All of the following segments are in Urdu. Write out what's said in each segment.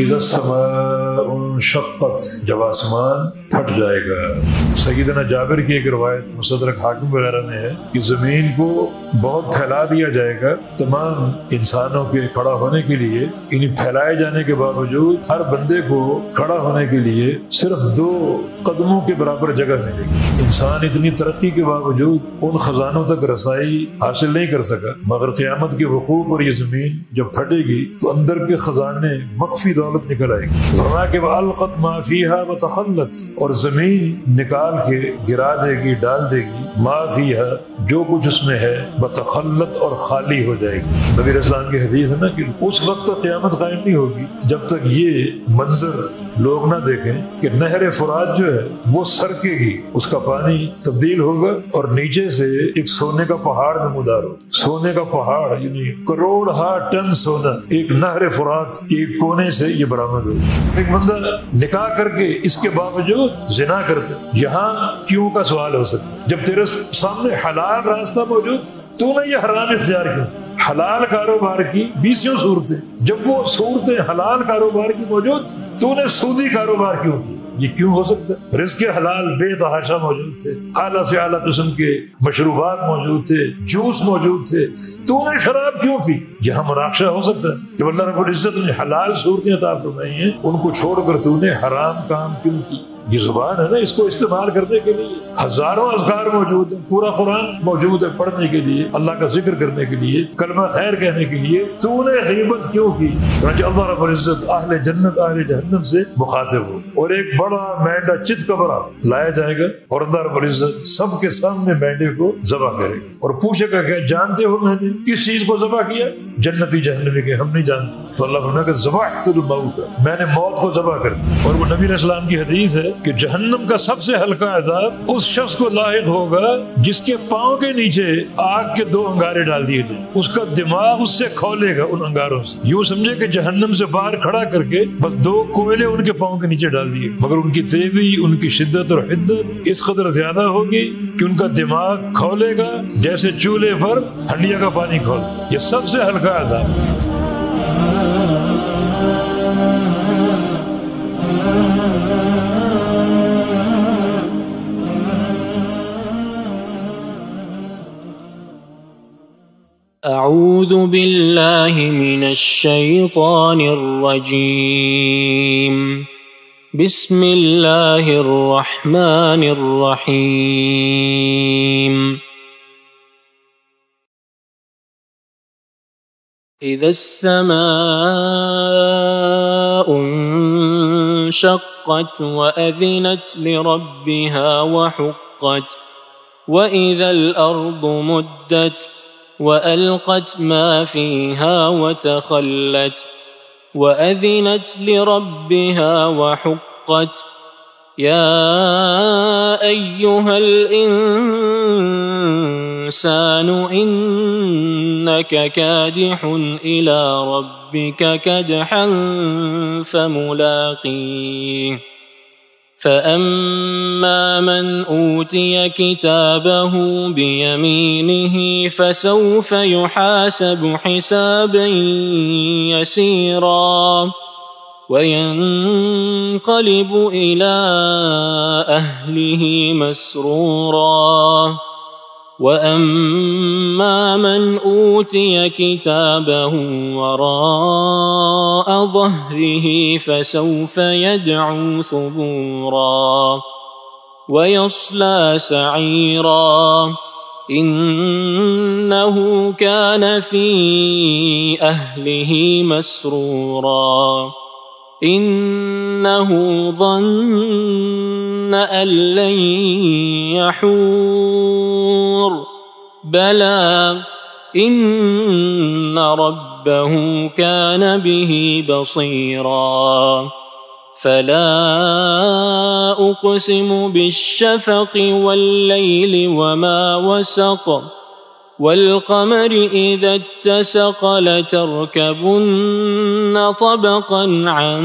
اذا السماء انشقت، جب آسمان پھٹ جائے گا۔ سیدنا جابر کی ایک روایت مستدرک حاکم وغیرہ میں ہے کہ زمین کو بہت پھیلا دیا جائے گا، تمام انسانوں کے کھڑا ہونے کے لیے، انہیں پھیلائے جانے کے باوجود ہر بندے کو کھڑا ہونے کے لیے صرف 2 قدموں کے برابر جگہ ملے گی۔ انسان اتنی ترقی کے باوجود ان خزانوں تک رسائی حاصل نہیں کر سکا، مگر قیامت کے وقوع پر یہ زمین جب پھٹے گی تو اندر کے خزانے مخفی دولت نکل آئے گی۔ فرمایا کہ وَأَلْقَتْ مَا فِيهَا وَتَخَلَّتْ، اور زمین نکال کے گرا دے گی، ڈال دے گی، مَا فِيهَا، جو کچھ اس میں ہے، وَتَخَلَّتْ، اور خالی ہو جائے گی۔ نبی علیہ السلام کی حدیث ہے نا کہ اس وقت تک قیامت قائم نہیں ہوگی جب تک یہ منظر لوگ نہ دیکھیں کہ نہر فرات جو ہے وہ سرکے گی، اس کا پانی تبدیل ہوگا اور نیچے سے ایک سونے کا پہاڑ نمودار ہو۔ سونے کا پہاڑ یعنی کروڑ ٹن سونا ایک نہر فرات کے ایک کونے سے یہ برآمد ہو۔ ایک بندہ نکاح کر کے اس کے باوجود زنا کرتا، یہاں کیوں کا سوال ہو سکتا ہے؟ جب تیرے سامنے حلال راستہ موجود، تو نے یہ حرام اختیار کیا؟ حلال کاروبار کی 20 صورتیں، جب وہ صورتیں حلال کاروبار کی موجود، تو نے سودی کاروبار کیوں کی؟ یہ کیوں ہو سکتا ہے؟ رزق حلال بے تحاشا موجود تھے، اعلیٰ سے اعلیٰ قسم کے مشروبات موجود تھے، جوس موجود تھے، تو نے شراب کیوں پی؟ یہاں مناقشہ ہو سکتا ہے۔ جب اللہ رب العزت نے حلال صورتیں عطا فرمائی ہیں، ان کو چھوڑ کر تو نے حرام کام کیوں کی؟ یہ زبان ہے نا، اس کو استعمال کرنے کے لیے ہزاروں اذکار موجود ہیں، پورا قرآن موجود ہے پڑھنے کے لیے، اللہ کا ذکر کرنے کے لیے، کلمہ خیر کہنے کے لیے، تو نے غیبت کیوں کی؟ اللہ رب العزت اہل جنت اہل جہنم سے مخاطب ہو، اور ایک بڑا مینڈا چت کا بڑا لایا جائے گا، اور اللہ رب العزت سب کے سامنے مینڈے کو ذبح کرے گا اور پوچھے گا کہ جانتے ہو میں نے کس چیز کو ذبح کیا؟ جنتی جہنمی کے ہم نہیں جانتے۔ تو اللہ فرمائے کہ ذبحت الموت، میں نے موت کو ذبح کر دیا۔ اور وہ نبی علیہ السلام کی حدیث ہے کہ جہنم کا سب سے ہلکا عذاب اس شخص کو لاحق ہوگا جس کے پاؤں کے نیچے آگ کے 2 انگارے ڈال دیے جائیں، اس کا دماغ اس سے کھولے گا ان انگاروں سے۔ یوں سمجھے کہ جہنم سے باہر کھڑا کر کے بس 2 کوئلے ان کے پاؤں کے نیچے ڈال دیے، مگر ان کی تیزی، ان کی شدت اور حدت اس قدر زیادہ ہوگی کہ ان کا دماغ کھولے گا جیسے چولہے پر ہنڈیا کا پانی کھولتا۔ یہ سب سے ہلکا عذاب۔ اعوذ باللہ من الشیطان الرجیم، بسم اللہ الرحمن الرحیم۔ اذا السماء انشقت وأذنت لربها وحقت، وإذا الأرض مدت وألقت ما فيها وتخلت، وأذنت لربها وحقت، يا أيها الإنسان إنك كادح إلى ربك كدحا فملاقيه، فأما من أوتي كتابه بيمينه فسوف يحاسب حسابا يسيرا وينقلب إلى أهله مسرورا، وأما من أوتي كتابه وراء ظهره فسوف يدعو ثبورا ويصلى سعيرا، إنه كان في أهله مسرورا، إنه ظن أن لن يحور، بلى إن ربه كان به بصيرا، فلا أقسم بالشفق والليل وما وسق، والقمر إذا اتسق، لتركبن طبقا عن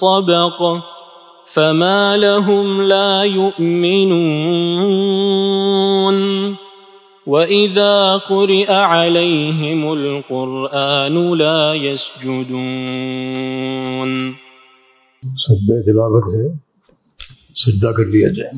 طبق، فما لهم لا يؤمنون، وَإِذَا قُرِئَ عَلَيْهِمُ الْقُرْآنُ لَا يَسْجُدُونَ. سجدہ تلاوت ہے، سجدہ کر لیا جائے.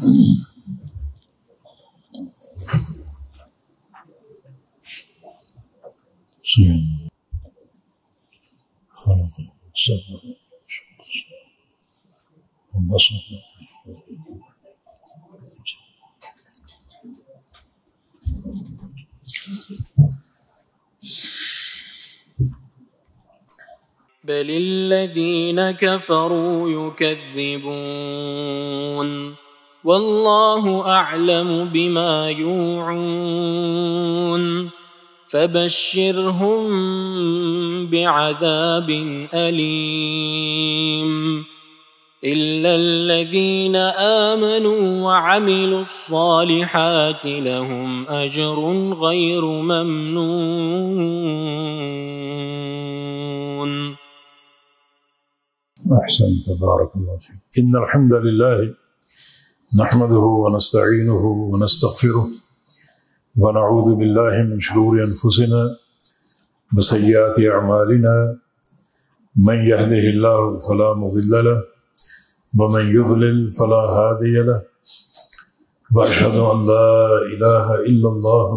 بل الذين كفروا يكذبون والله أعلم بما يوعون فبشرهم بعذاب أليم إلا الذين آمنوا وعملوا الصالحات لهم أجر غير ممنون. أحسنت، بارك الله فيك. إن الحمد لله نحمده ونستعينه ونستغفره ونعوذ بالله من شرور أنفسنا وسيئات أعمالنا من يهده الله فلا مضل له ومن يضلل فلا هادي له وأشهد أن لا إله إلا الله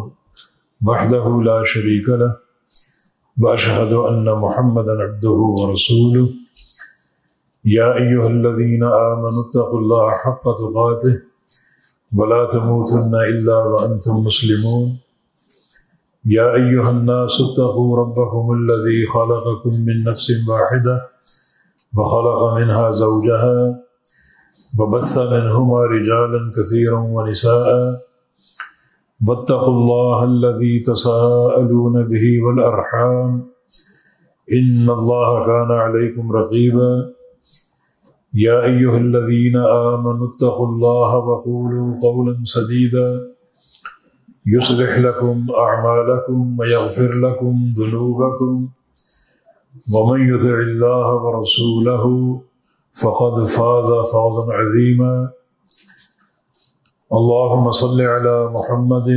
وحده لا شريك له وأشهد أن محمدا عبده ورسوله. يا أيها الذين آمنوا اتقوا الله حق تقاته ولا تموتن إلا وأنتم مسلمون. يا أيها الناس اتقوا ربكم الذي خلقكم من نفس واحدة وخلق منها زوجها وبث منهما رجالا كثيرا ونساء واتقوا الله الذي تساءلون به والأرحام إن الله كان عليكم رقيبا. يا أيها الذين آمنوا اتقوا الله وقولوا قولا سديدا يصلح لكم أعمالكم ويغفر لكم ذنوبكم ومن يطع الله ورسوله فقد فاز فوزا عظيما. اللهم صل على محمد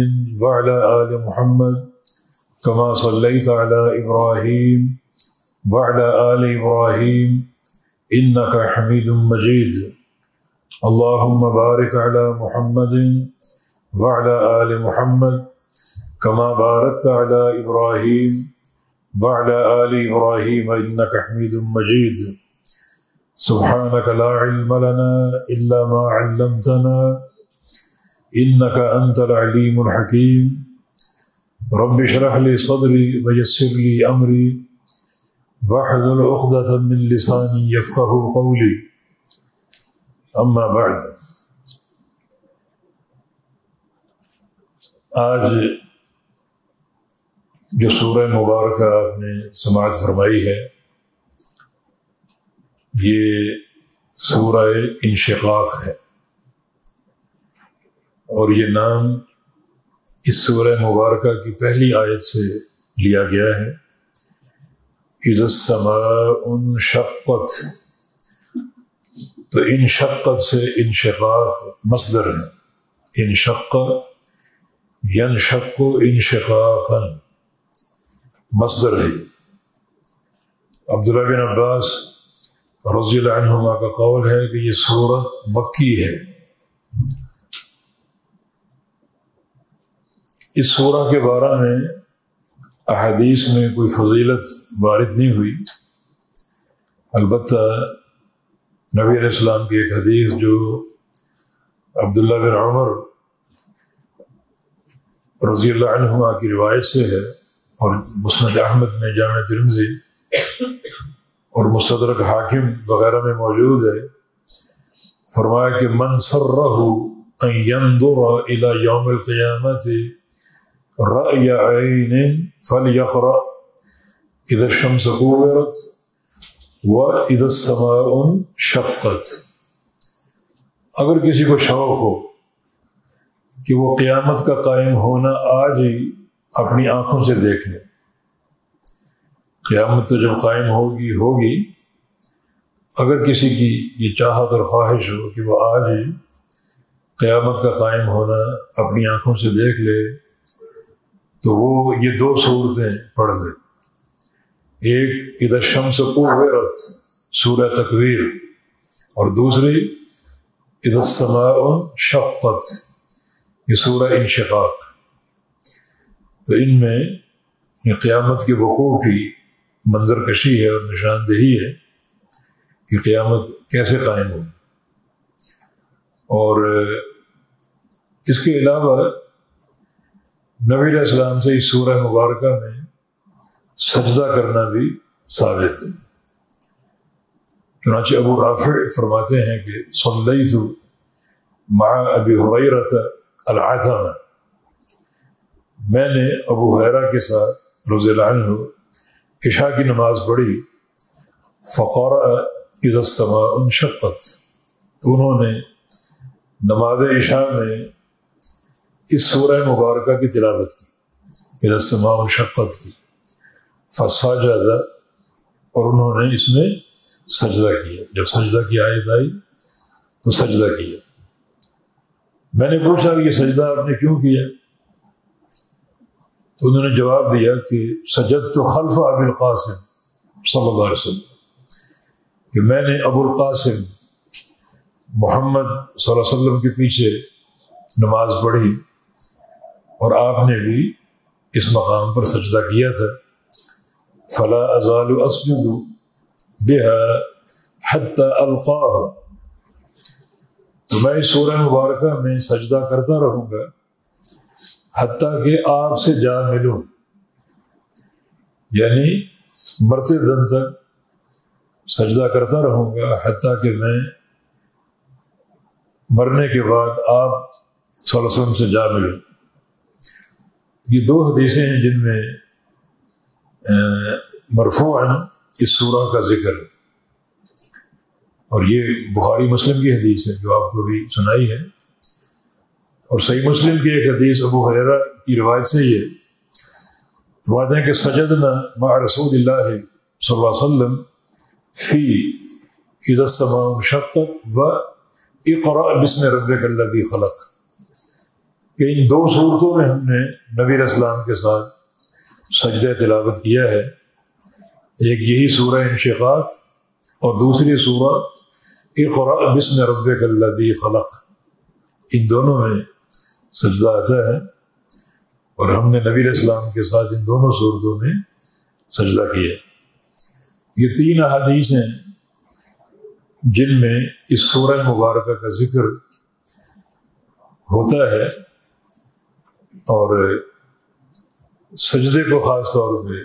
وعلى آل محمد كما صليت على إبراهيم وعلى آل إبراهيم إنك حميد مجيد. اللهم بارك على محمد وعلى آل محمد كما باركت على إبراهيم وعلى آل إبراهيم إنك حميد مجيد. سبحانك لا علم لنا إلا ما علمتنا إنك أنت العليم الحكيم. رب اشرح لي صدري ويسر لي أمري واحلل عقدة من لساني يفقهوا قولي. أما بعد، آج جو سورہ مبارکہ آپ نے سماعت فرمائی ہے یہ سورہ انشقاق ہے، اور یہ نام اس سورہ مبارکہ کی پہلی آیت سے لیا گیا ہے. اذا السماء انشقت، تو انشقت سے انشقاق مصدر ہے. انشق ینشق انشقاقا مصدر ہے. عبداللہ بن عباس رضی اللہ عنہما کا قول ہے کہ یہ سورت مکی ہے. اس سورہ کے بارے میں احادیث میں کوئی فضیلت وارد نہیں ہوئی، البتہ نبی علیہ السلام کی ایک حدیث جو عبداللہ بن عمر رضی اللہ عنہما کی روایت سے ہے، اور مسند احمد میں، جامع ترمذی اور مستدرک حاکم وغیرہ میں موجود ہے. فرمایا کہ من سرہ ان ينظر الى یوم القیامت رأی عین فلیقرأ اذا الشمس کورت واذا السماء انشقت. اگر کسی کو شوق ہو کہ وہ قیامت کا قائم ہونا آج ہی اپنی آنکھوں سے دیکھ لے، قیامت تو جب قائم ہوگی، اگر کسی کی یہ چاہت اور خواہش ہو کہ وہ آج ہی قیامت کا قائم ہونا اپنی آنکھوں سے دیکھ لے، تو وہ یہ دو صورتیں پڑھ لیں، ایک اذا الشمس کورت سورہ تکویر، اور دوسری اذا السماء انشقت یہ سورہ انشقاق۔ تو ان میں قیامت کے وقوع کی منظر کشی ہے اور نشاندہی ہے کہ قیامت کیسے قائم ہوگی۔ اور اس کے علاوہ نبی علیہ السلام سے اس سورہ مبارکہ میں سجدہ کرنا بھی ثابت ہے۔ چنانچہ ابو رافع فرماتے ہیں کہ صلیت مع ابی ہریرہ العتمہ، میں نے ابو ہریرہ کے ساتھ رضی اللہ عنہ عشاء کی نماز پڑھی، فقرأ اذا السماء انشقت، انہوں نے نماز عشاء میں اس سورہ مبارکہ کی تلاوت کی، اذا السماء انشقت کی، فسجد، اور انہوں نے اس میں سجدہ کیا۔ جب سجدہ کی آیت آئی تو سجدہ کیا۔ میں نے پوچھا کہ یہ سجدہ آپ نے کیوں کیا؟ تو انہوں نے جواب دیا کہ سجدت خلف ابی القاسم صلی اللہ علیہ وسلم، کہ میں نے ابو القاسم محمد صلی اللہ علیہ وسلم کے پیچھے نماز پڑھی اور آپ نے بھی اس مقام پر سجدہ کیا تھا۔ فلا ازال اسجد بها حتى القاہ، تو میں اس سورہ مبارکہ میں سجدہ کرتا رہوں گا حتیٰ کہ آپ سے جا ملوں، یعنی مرتے دم تک سجدہ کرتا رہوں گا حتیٰ کہ میں مرنے کے بعد آپ صلی اللہ علیہ وسلم سے جا ملوں۔ یہ دو حدیثیں ہیں جن میں مرفوعاً اس سورہ کا ذکر ہے، اور یہ بخاری مسلم کی حدیث ہے جو آپ کو بھی سنائی ہے، اور صحیح مسلم کی ایک حدیث ابو ہریرہ کی روایت سے یہ فرماتے ہیں کہ سجدنا مع رسول اللہ صلی اللہ علیہ وسلم فی اذا السماء انشقت و اقرأ باسم ربک الذی خلق، کہ ان دو صورتوں میں ہم نے نبی علیہ السلام کے ساتھ سجدہ تلاوت کیا ہے، ایک یہی سورہ انشقاق اور دوسری سورہ اقرأ باسم ربک الذی خلق، ان دونوں میں سجدہ آتا ہے، اور ہم نے نبی علیہ السلام کے ساتھ ان دونوں صورتوں میں سجدہ کیا۔ یہ تین احادیث ہیں جن میں اس سورہ مبارکہ کا ذکر ہوتا ہے، اور سجدے کو خاص طور پہ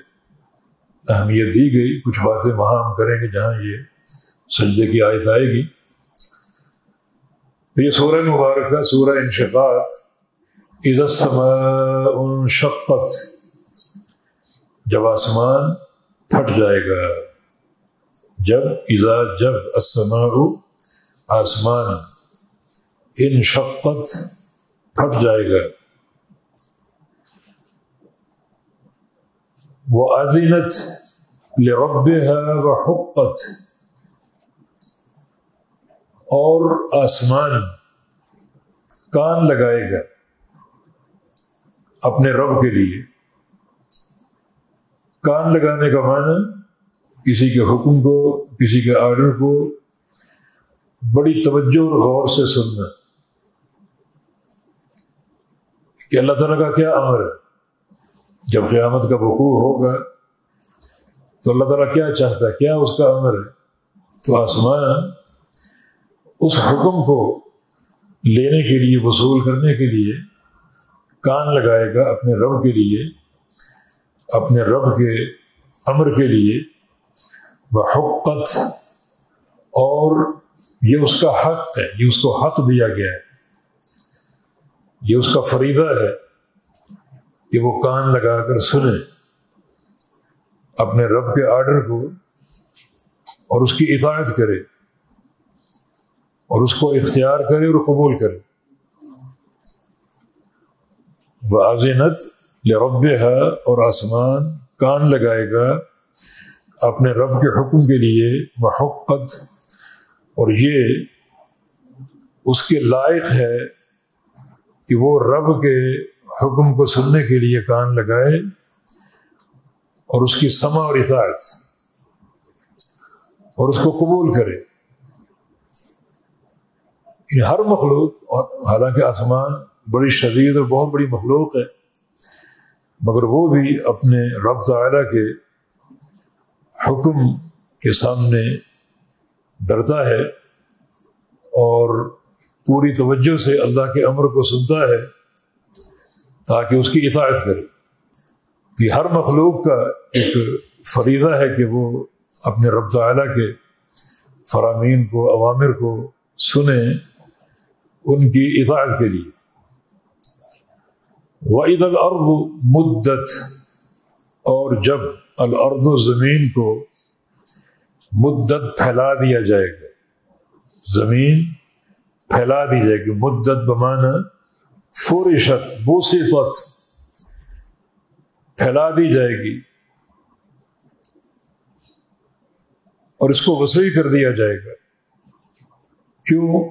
اہمیت دی گئی۔ کچھ باتیں وہاں ہم کریں گے جہاں یہ سجدے کی آیت آئے گی۔ تو یہ سورہ مبارکہ سورہ انشقاق، اذا السماء انشقت، جب آسمان پھٹ جائے گا، جب السماء آسمان، انشقت پھٹ جائے گا، وَأَذِنَتْ لِرَبِّهَا وَحُقَّتْ، اور آسمان کان لگائے گا اپنے رب کے لیے۔ کان لگانے کا معنی کسی کے حکم کو، کسی کے آرڈر کو بڑی توجہ اور غور سے سننا کہ اللہ تعالیٰ کا کیا امر ہے۔ جب قیامت کا وقوع ہوگا تو اللہ تعالیٰ کیا چاہتا ہے، کیا اس کا امر ہے، تو آسمان اس حکم کو لینے کے لیے، وصول کرنے کے لیے کان لگائے گا اپنے رب کے لیے، اپنے رب کے امر کے لیے۔ وحقت، اور یہ اس کا حق ہے، یہ اس کو حق دیا گیا ہے، یہ اس کا فریضہ ہے کہ وہ کان لگا کر سنے اپنے رب کے آرڈر کو اور اس کی اطاعت کرے اور اس کو اختیار کرے اور قبول کرے۔ وَأَذِنَتْ لِرَبِّهَا، اور آسمان کان لگائے گا اپنے رب کے حکم کے لیے۔ وحقت، اور یہ اس کے لائق ہے کہ وہ رب کے حکم کو سننے کے لیے کان لگائے اور اس کی سمع اور اطاعت اور اس کو قبول کرے. ہر مخلوق، اور حالانکہ آسمان بڑی شدید اور بہت بڑی مخلوق ہے، مگر وہ بھی اپنے رب تعالیٰ کے حکم کے سامنے ڈرتا ہے اور پوری توجہ سے اللہ کے امر کو سنتا ہے تاکہ اس کی اطاعت کرے. یہ ہر مخلوق کا ایک فریضہ ہے کہ وہ اپنے رب تعالیٰ کے فرامین کو، اوامر کو سنے ان کی اطاعت کے لیے. وَإِذَا الْأَرْضُ مُدَّتْ، اور جب الارض زمین کو مدت پھیلا دیا جائے گا، زمین پھیلا دی جائے گی. مدت بمعنی فرشت، بسطت، پھیلا دی جائے گی اور اس کو وسیع کر دیا جائے گا. کیوں؟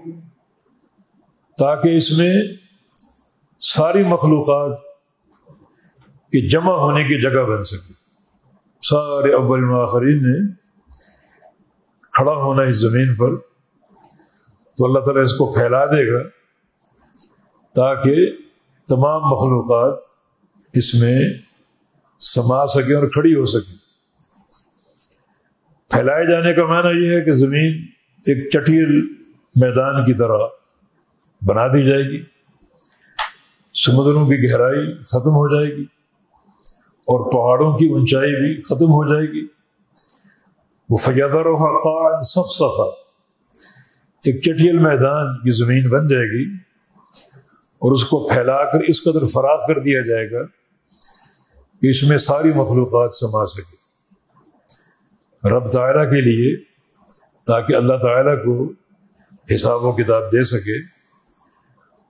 تاکہ اس میں ساری مخلوقات کے جمع ہونے کی جگہ بن سکے. سارے اولین و آخرین نے کھڑا ہونا اس زمین پر، تو اللہ تعالیٰ اس کو پھیلا دے گا تاکہ تمام مخلوقات اس میں سما سکیں اور کھڑی ہو سکیں. پھیلائے جانے کا معنی یہ ہے کہ زمین ایک چٹیل میدان کی طرح بنا دی جائے گی، سمندروں کی گہرائی ختم ہو جائے گی اور پہاڑوں کی اونچائی بھی ختم ہو جائے گی. وہ فَيَذَرُهَا قَاعًا صَفْصَفًا، ایک چٹیل میدان کی زمین بن جائے گی اور اس کو پھیلا کر اس قدر فراخ کر دیا جائے گا کہ اس میں ساری مخلوقات سما سکے رب تعالیٰ کے لیے، تاکہ اللہ تعالیٰ کو حساب و کتاب دے سکے.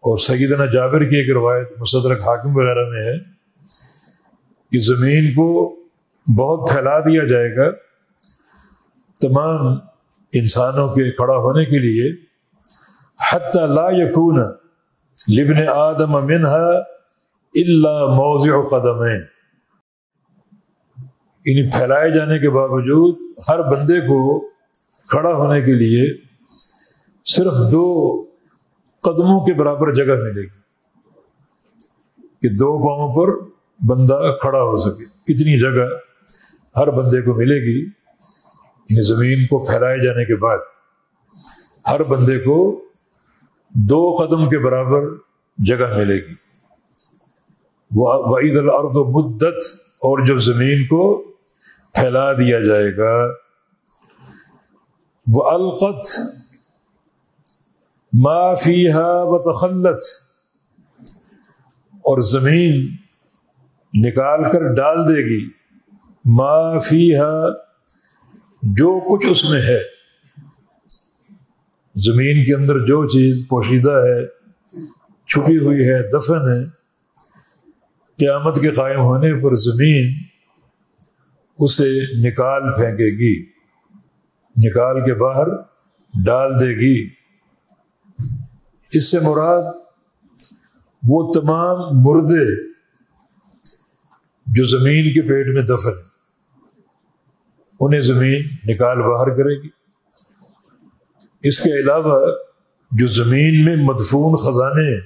اور سیدنا جابر کی ایک روایت مستدرک حاکم وغیرہ میں ہے کہ زمین کو بہت پھیلا دیا جائے گا تمام انسانوں کے کھڑا ہونے کے لیے، حتی لا یکون لابن آدم منها الا موضع قدمین. یعنی پھیلائے جانے کے باوجود ہر بندے کو کھڑا ہونے کے لیے صرف 2 قدموں کے برابر جگہ ملے گی کہ 2 پاؤں پر بندہ کھڑا ہو سکے. اتنی جگہ ہر بندے کو ملے گی. یعنی زمین کو پھیلائے جانے کے بعد ہر بندے کو 2 قدم کے برابر جگہ ملے گی. وَإِذَا الْأَرْضُ مُدَّتْ، اور جب زمین کو پھیلا دیا جائے گا. وَأَلْقَتْ مَا فِيهَا وَتَخَلَّتْ، اور زمین نکال کر ڈال دے گی ما فِيهَا، جو کچھ اس میں ہے. زمین کے اندر جو چیز پوشیدہ ہے، چھپی ہوئی ہے، دفن ہے، قیامت کے قائم ہونے پر زمین اسے نکال پھینکے گی، نکال کے باہر ڈال دے گی. اس سے مراد وہ تمام مردے جو زمین کے پیٹ میں دفن ہیں انہیں زمین نکال باہر کرے گی. اس کے علاوہ جو زمین میں مدفون خزانے ہیں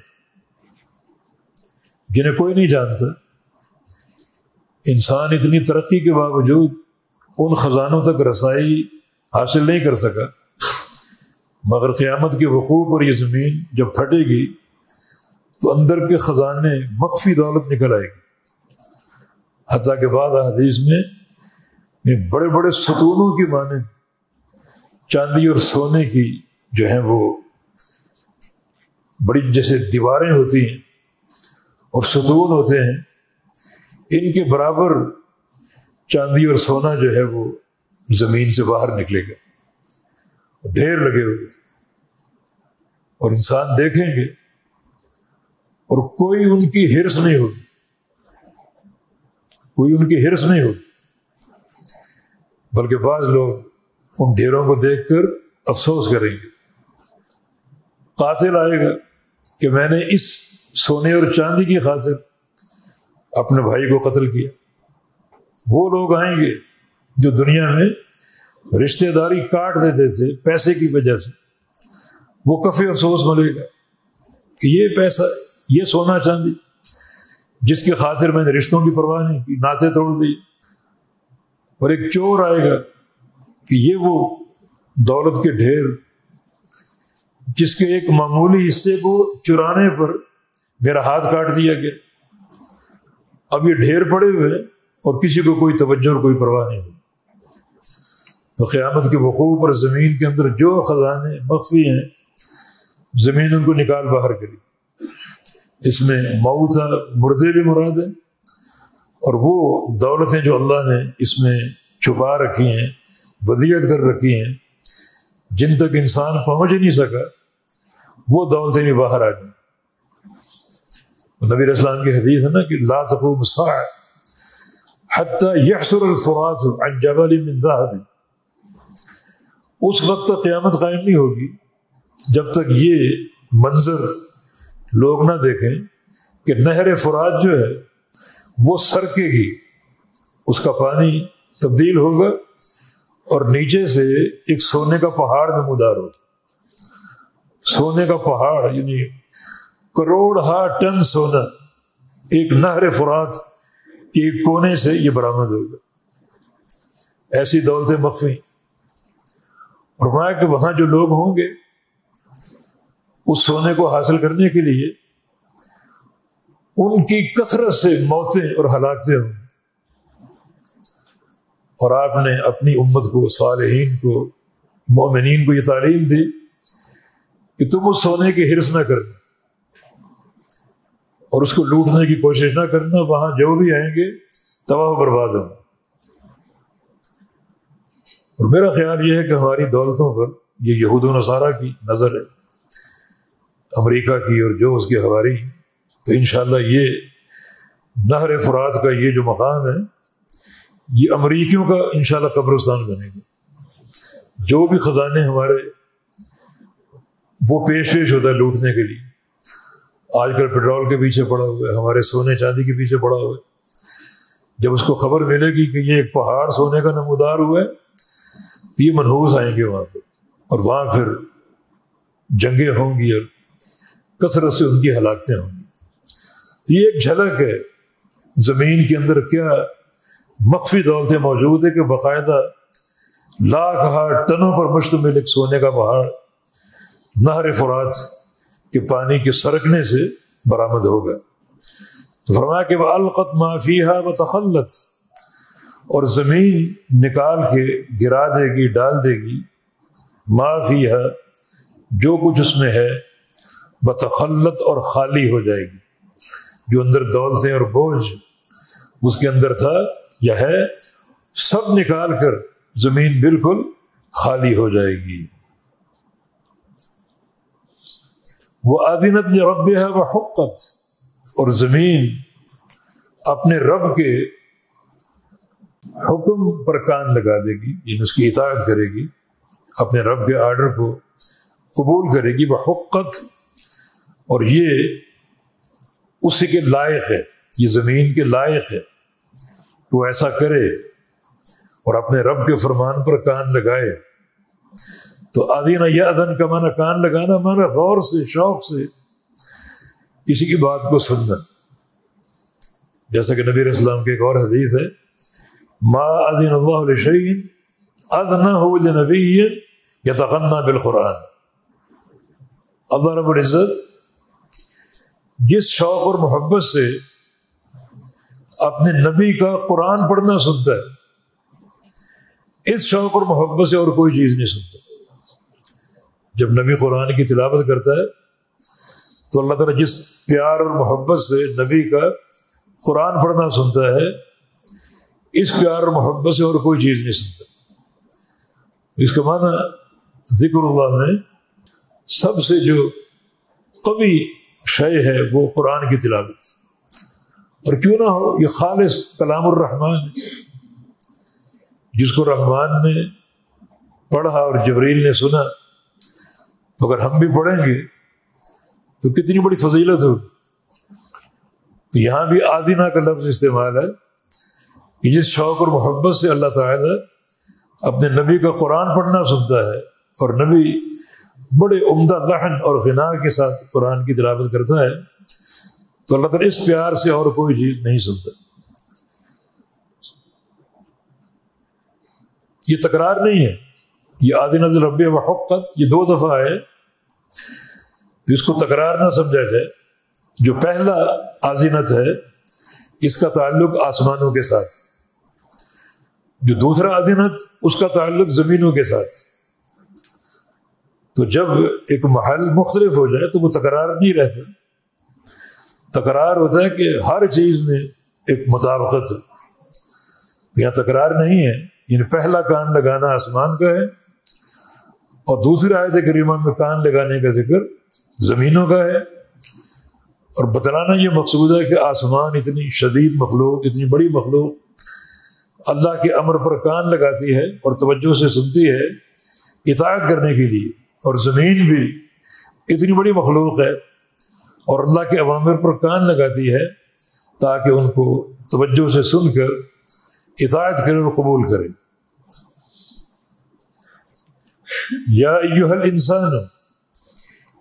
جنہیں کوئی نہیں جانتا، انسان اتنی ترقی کے باوجود ان خزانوں تک رسائی حاصل نہیں کر سکا، مگر قیامت کے وقوع پر یہ زمین جب پھٹے گی تو اندر کے خزانے مخفی دولت نکل آئے گی. حتیٰ کہ بعض احادیث میں بڑے بڑے ستونوں کی مانند چاندی اور سونے کی جو ہیں وہ بڑی جیسے دیواریں ہوتی ہیں اور ستون ہوتے ہیں، ان کے برابر چاندی اور سونا جو ہے وہ زمین سے باہر نکلے گا، ڈھیر لگے ہوئے، اور انسان دیکھیں گے اور کوئی ان کی ہرس نہیں ہوگی، کوئی ان کی ہرس نہیں ہوگی، بلکہ بعض لوگ ان ڈھیروں کو دیکھ کر افسوس کریں گے. قاتل آئے گا کہ میں نے اس سونے اور چاندی کی خاطر اپنے بھائی کو قتل کیا، وہ لوگ آئیں گے جو دنیا میں رشتہ داری کاٹ دیتے تھے پیسے کی وجہ سے، وہ کفی افسوس ملے گا کہ یہ پیسہ، یہ سونا چاندی جس کی خاطر میں نے رشتوں کی پرواہ نہیں کی، ناطے توڑ دی۔ اور ایک چور آئے گا کہ یہ وہ دولت کے ڈھیر جس کے ایک معمولی حصے کو چرانے پر میرا ہاتھ کاٹ دیا گیا، اب یہ ڈھیر پڑے ہوئے اور کسی کو کوئی توجہ اور کوئی پرواہ نہیں ہوئی۔ تو قیامت کے وقوع پر زمین کے اندر جو خزانے مخفی ہیں زمین ان کو نکال باہر کری۔ اس میں موت مردے بھی مراد ہیں، اور وہ دولتیں جو اللہ نے اس میں چھپا رکھی ہیں، ودیعت کر رکھی ہیں، جن تک انسان پہنچ ہی نہیں سکا، وہ دولتیں بھی باہر آ گئیں۔ نبی علیہ السلام کی حدیث ہے نا کہ لا تقوم الساعة حتى يحصر الفرات عن جبل من ذهب، اس وقت تک قیامت قائم نہیں ہوگی جب تک یہ منظر لوگ نہ دیکھیں کہ نہر فرات جو ہے وہ سرکے گی، اس کا پانی تبدیل ہوگا اور نیچے سے ایک سونے کا پہاڑ نمودار ہوگا۔ سونے کا پہاڑ یعنی کروڑ ٹن سونا ایک نہر فرات کے ایک کونے سے یہ برآمد ہوگا۔ ایسی دولتیں مخفی، اور فرمایا کہ وہاں جو لوگ ہوں گے اس سونے کو حاصل کرنے کے لیے ان کی کثرت سے موتیں اور ہلاکتیں ہوں۔ اور آپ نے اپنی امت کو، صالحین کو، مومنین کو یہ تعلیم دی کہ تم اس سونے کی حرص نہ کرنا اور اس کو لوٹنے کی کوشش نہ کرنا، وہاں جو بھی آئیں گے تباہ و برباد ہوں۔ اور میرا خیال یہ ہے کہ ہماری دولتوں پر یہ یہود و نصارہ کی نظر ہے، امریکہ کی اور جو اس کے حواری، تو انشاءاللہ یہ نہر فرات کا یہ جو مقام ہے یہ امریکیوں کا انشاءاللہ قبرستان بنے گا۔ جو بھی خزانے ہمارے وہ پیش ہوتا ہے لوٹنے کے لیے، آج کل پیٹرول کے پیچھے پڑا ہوا ہے، ہمارے سونے چاندی کے پیچھے پڑا ہوا ہے۔ جب اس کو خبر ملے گی کہ یہ ایک پہاڑ سونے کا نمودار ہوا ہے تو یہ منحوس آئیں گے وہاں پہ، اور وہاں پھر جنگیں ہوں گی اور کثرت سے ان کی ہلاکتیں ہوں گی۔ تو یہ ایک جھلک ہے زمین کے اندر کیا مخفی دولتیں موجود ہے کہ باقاعدہ لاکھ ٹنوں پر مشتمل ایک سونے کا پہاڑ نہر فرات کے پانی کے سرکنے سے برآمد ہوگا۔ تو فرمایا کہ وَأَلْقَتْ مَا فِيهَا وَتَخَلَّتْ، اور زمین نکال کے گرا دے گی، ڈال دے گی، ما فِيهَا، جو کچھ اس میں ہے، وَتَخَلَّتْ، اور خالی ہو جائے گی۔ جو اندر دولتیں اور بوجھ اس کے اندر تھا یا ہے، سب نکال کر زمین بالکل خالی ہو جائے گی۔ وَأَذِنَتْ لِرَبِّهَا وَحُقَّتْ، اور زمین اپنے رب کے حکم پر کان لگا دے گی، یعنی اس کی اطاعت کرے گی، اپنے رب کے آرڈر کو قبول کرے گی۔ وحقت، اور یہ اسی کے لائق ہے، یہ زمین کے لائق ہے کہ وہ ایسا کرے اور اپنے رب کے فرمان پر کان لگائے۔ تو آدینہ یا ادن کا معنی کان لگانا، معنی غور سے، شوق سے کسی کی بات کو سننا، جیسا کہ نبی علیہ السلام کی ایک اور حدیث ہے، ما اذن اللہ لشیء اذنہ لنبی یتغنی بالقرآن۔ اللہ رب العزت جس شوق اور محبت سے اپنے نبی کا قرآن پڑھنا سنتا ہے، اس شوق اور محبت سے اور کوئی چیز نہیں سنتا۔ جب نبی قرآن کی تلاوت کرتا ہے تو اللہ تعالیٰ جس پیار اور محبت سے نبی کا قرآن پڑھنا سنتا ہے، اس پیار اور محبت سے اور کوئی چیز نہیں سنتا۔ اس کا معنی ذکر اللہ میں سب سے جو قوی شے ہے وہ قرآن کی تلاوت، اور کیوں نہ ہو یہ خالص کلام الرحمن ہے، جس کو رحمان نے پڑھا اور جبریل نے سنا، تو اگر ہم بھی پڑھیں گے تو کتنی بڑی فضیلت ہوگی۔ تو یہاں بھی آدینہ کا لفظ استعمال ہے کہ جس شوق اور محبت سے اللہ تعالیٰ اپنے نبی کا قرآن پڑھنا سنتا ہے، اور نبی بڑے عمدہ لحن اور غنا کے ساتھ قرآن کی تلاوت کرتا ہے، تو اللہ تعالیٰ اس پیار سے اور کوئی چیز نہیں سنتا۔ یہ تکرار نہیں ہے، یہ آذن رب و حقت، یہ 2 دفعہ ہے، جس کو تکرار نہ سمجھا جائے۔ جو پہلا آذنت ہے اس کا تعلق آسمانوں کے ساتھ، جو دوسرا آذنت اس کا تعلق زمینوں کے ساتھ۔ تو جب ایک محل مختلف ہو جائے تو وہ تکرار نہیں رہتا، تکرار ہوتا ہے کہ ہر چیز میں ایک مطابقت ہے۔ تو یہاں تکرار نہیں ہے، یعنی پہلا کان لگانا آسمان کا ہے، اور دوسری آیت کریمہ میں کان لگانے کا ذکر زمینوں کا ہے، اور بتلانا یہ مقصود ہے کہ آسمان اتنی شدید مخلوق، اتنی بڑی مخلوق اللہ کے امر پر کان لگاتی ہے اور توجہ سے سنتی ہے اطاعت کرنے کے لیے، اور زمین بھی اتنی بڑی مخلوق ہے اور اللہ کے اوامر پر کان لگاتی ہے تاکہ ان کو توجہ سے سن کر اطاعت کرے اور قبول کرے۔ یا ایھا الانسان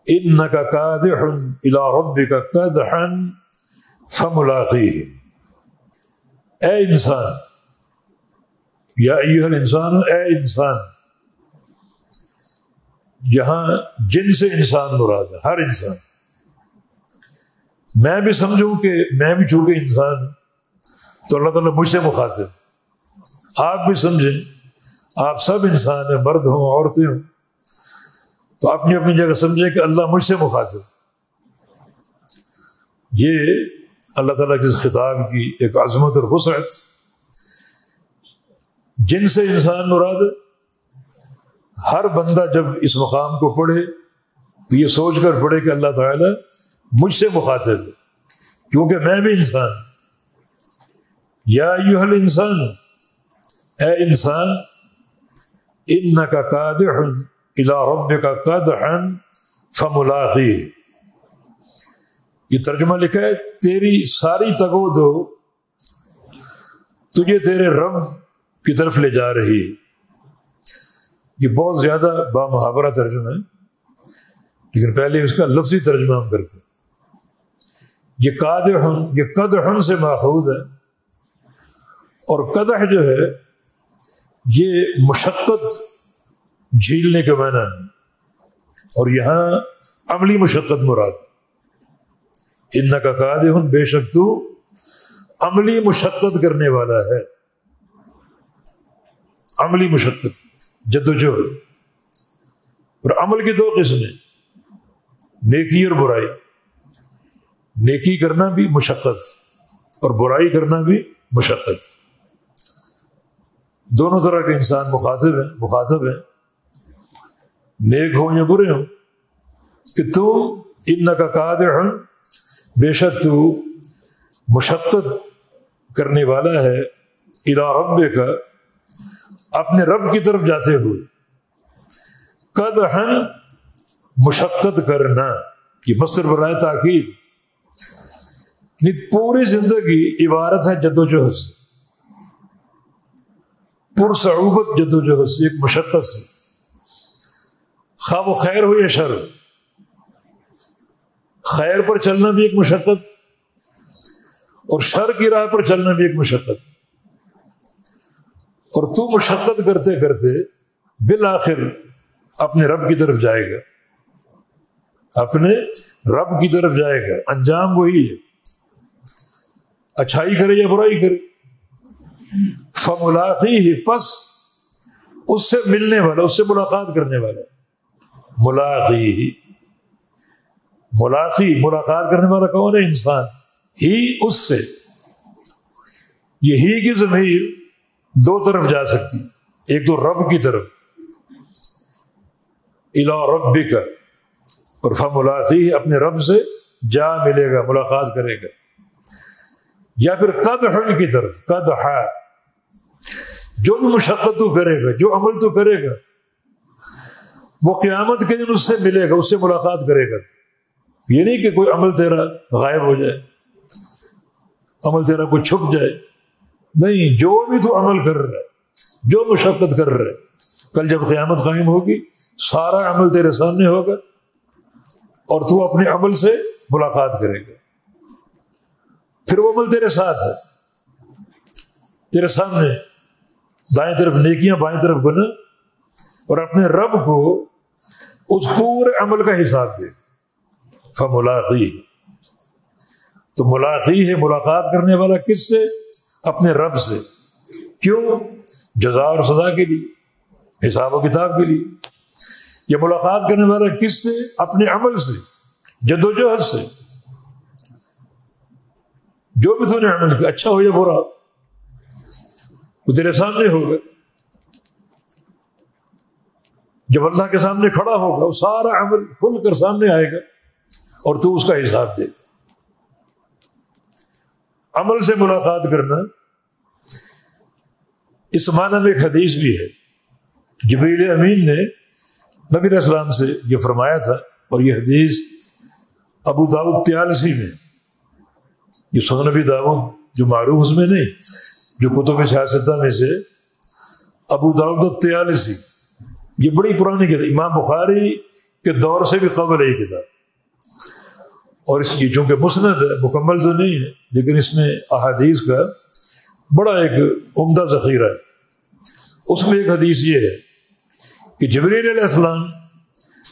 انک کادح الی ربک کدحا فملاقیہ، اے انسان، یا ایھا الانسان، اے انسان، یہاں جن سے انسان مراد ہے، ہر انسان۔ میں بھی سمجھوں کہ میں بھی چونکہ انسان، تو اللہ تعالیٰ مجھ سے مخاطب، آپ بھی سمجھیں آپ سب انسان ہیں، مرد ہوں عورتیں ہوں، تو اپنی اپنی جگہ سمجھیں کہ اللہ مجھ سے مخاطب۔ یہ اللہ تعالیٰ کے خطاب کی ایک عظمت اور وسعت۔ جن سے انسان مراد، ہر بندہ جب اس مقام کو پڑھے تو یہ سوچ کر پڑھے کہ اللہ تعالیٰ مجھ سے مخاطب ہے، کیونکہ میں بھی انسان۔ یا ایھا الانسان، اے انسان، انک کادح الی ربک کدحا فملاقیہ، یہ ترجمہ لکھا ہے تیری ساری تگ و دو تجھے تیرے رب کی طرف لے جا رہی ہے۔ یہ بہت زیادہ بامحاورہ ترجمہ ہے، لیکن پہلے اس کا لفظی ترجمہ ہم کرتے ہیں۔ یہ قادح، یہ قدح سے ماخوذ ہے، اور قدح جو ہے یہ مشقت جھیلنے کے معنی ہے، اور یہاں عملی مشقت مراد۔ انک قادح، بے شک تو عملی مشقت کرنے والا ہے، عملی مشقت، جدوجہد۔ اور عمل کی 2 قسمیں، نیکی اور برائی۔ نیکی کرنا بھی مشقت اور برائی کرنا بھی مشقت، دونوں طرح کے انسان مخاطب ہیں، نیک ہوں یا برے ہوں، کہ تو انک قادح، بے شک تو مشقت کرنے والا ہے، الی ربک، اپنے رب کی طرف جاتے ہوئے، قدحا، مشقت کرنا، یہ مصدر برائے تاکید، پوری زندگی عبارت ہے جدوجہد سے، پرصعوبت جدوجہد سے، ایک مشقت سے، خواہ وہ خیر ہو یا شر۔ خیر پر چلنا بھی ایک مشقت، اور شر کی راہ پر چلنا بھی ایک مشقت، اور تو مشقت کرتے کرتے بالآخر اپنے رب کی طرف جائے گا، اپنے رب کی طرف جائے گا، انجام وہی ہے، اچھائی کرے یا برائی کرے۔ فملاقیہ، پس اس سے ملنے والا، اس سے ملاقات کرنے والا، ملاقی، ملاقات کرنے والا کون ہے؟ انسان ہی، اس سے۔ یہ ہی کی ضمیر 2 طرف جا سکتی، ایک تو رب کی طرف، الی ربک، اور فملاقیہ، اپنے رب سے جا ملے گا، ملاقات کرے گا، یا پھر قدح کی طرف، قدح، جو بھی مشقت تو کرے گا، جو عمل تو کرے گا، وہ قیامت کے دن اس سے ملے گا، اس سے ملاقات کرے گا۔ یہ نہیں کہ کوئی عمل تیرا غائب ہو جائے، عمل تیرا کوئی چھپ جائے. نہیں، جو بھی تو عمل کر رہا ہے، جو مشقت کر رہا ہے، کل جب قیامت قائم ہوگی سارا عمل تیرے سامنے ہوگا اور تو اپنے عمل سے ملاقات کرے گا. پھر وہ عمل تیرے ساتھ ہے، تیرے سامنے، دائیں طرف نیکیاں بائیں طرف گناہ، اور اپنے رب کو اس پورے عمل کا حساب دے. فملاقی، تو ملاقی ہے، ملاقات کرنے والا کس سے؟ اپنے رب سے. کیوں؟ جزا اور سزا کے لیے، حساب و کتاب کے لیے. یہ ملاقات کرنے والا کس سے؟ اپنے عمل سے، جد و جہد سے. جو بھی تو نے عمل کیا، اچھا ہو یا برا، وہ تیرے سامنے ہوگا. جب اللہ کے سامنے کھڑا ہوگا وہ سارا عمل کھل کر سامنے آئے گا اور تو اس کا حساب دے گا. عمل سے ملاقات کرنا، اس معنی میں ایک حدیث بھی ہے. جبریل امین نے نبی علیہ السلام سے یہ فرمایا تھا، اور یہ حدیث ابو داؤد طیالسی میں، یہ سنن نبی داؤد جو معروف اس میں نہیں، جو کتب سیاستہ میں سے ابو داؤد طیالسی، یہ بڑی پرانی کتاب، امام بخاری کے دور سے بھی قبل ہے یہ کتاب. اور اس کی چونکہ مسند ہے، مکمل تو نہیں ہے، لیکن اس میں احادیث کا بڑا ایک عمدہ ذخیرہ ہے. اس میں ایک حدیث یہ ہے کہ جبریل علیہ السلام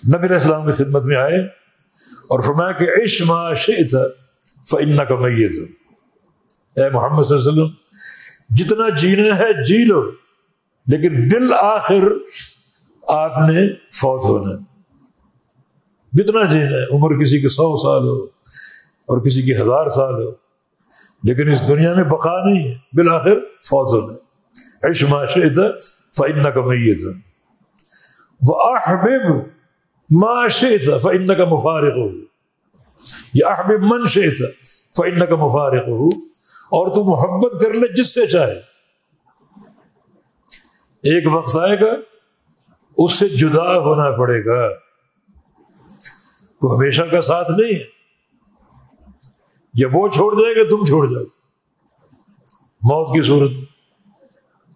نبی علیہ السلام کی خدمت میں آئے اور فرمایا کہ عش ما شئت فإنک میت. اے محمد صلی اللہ علیہ وسلم، جتنا جینا ہے جی لو، لیکن بالآخر آپ نے فوت ہونا. جتنا جینا ہے، عمر کسی کی 100 سال ہو اور کسی کی 1000 سال ہو، لیکن اس دنیا میں بقا نہیں ہے، بالآخر فوت ہونا. عش ما شئت فإنک میت وأحبب ما شئت فإنک مفارقہ، یا احبب من شئت فإنک مفارقہ، اور تو محبت کر لے جس سے چاہے، ایک وقت آئے گا اس سے جدا ہونا پڑے گا. تو ہمیشہ کا ساتھ نہیں ہے، یا وہ چھوڑ جائے گا تم چھوڑ جاؤ موت کی صورت،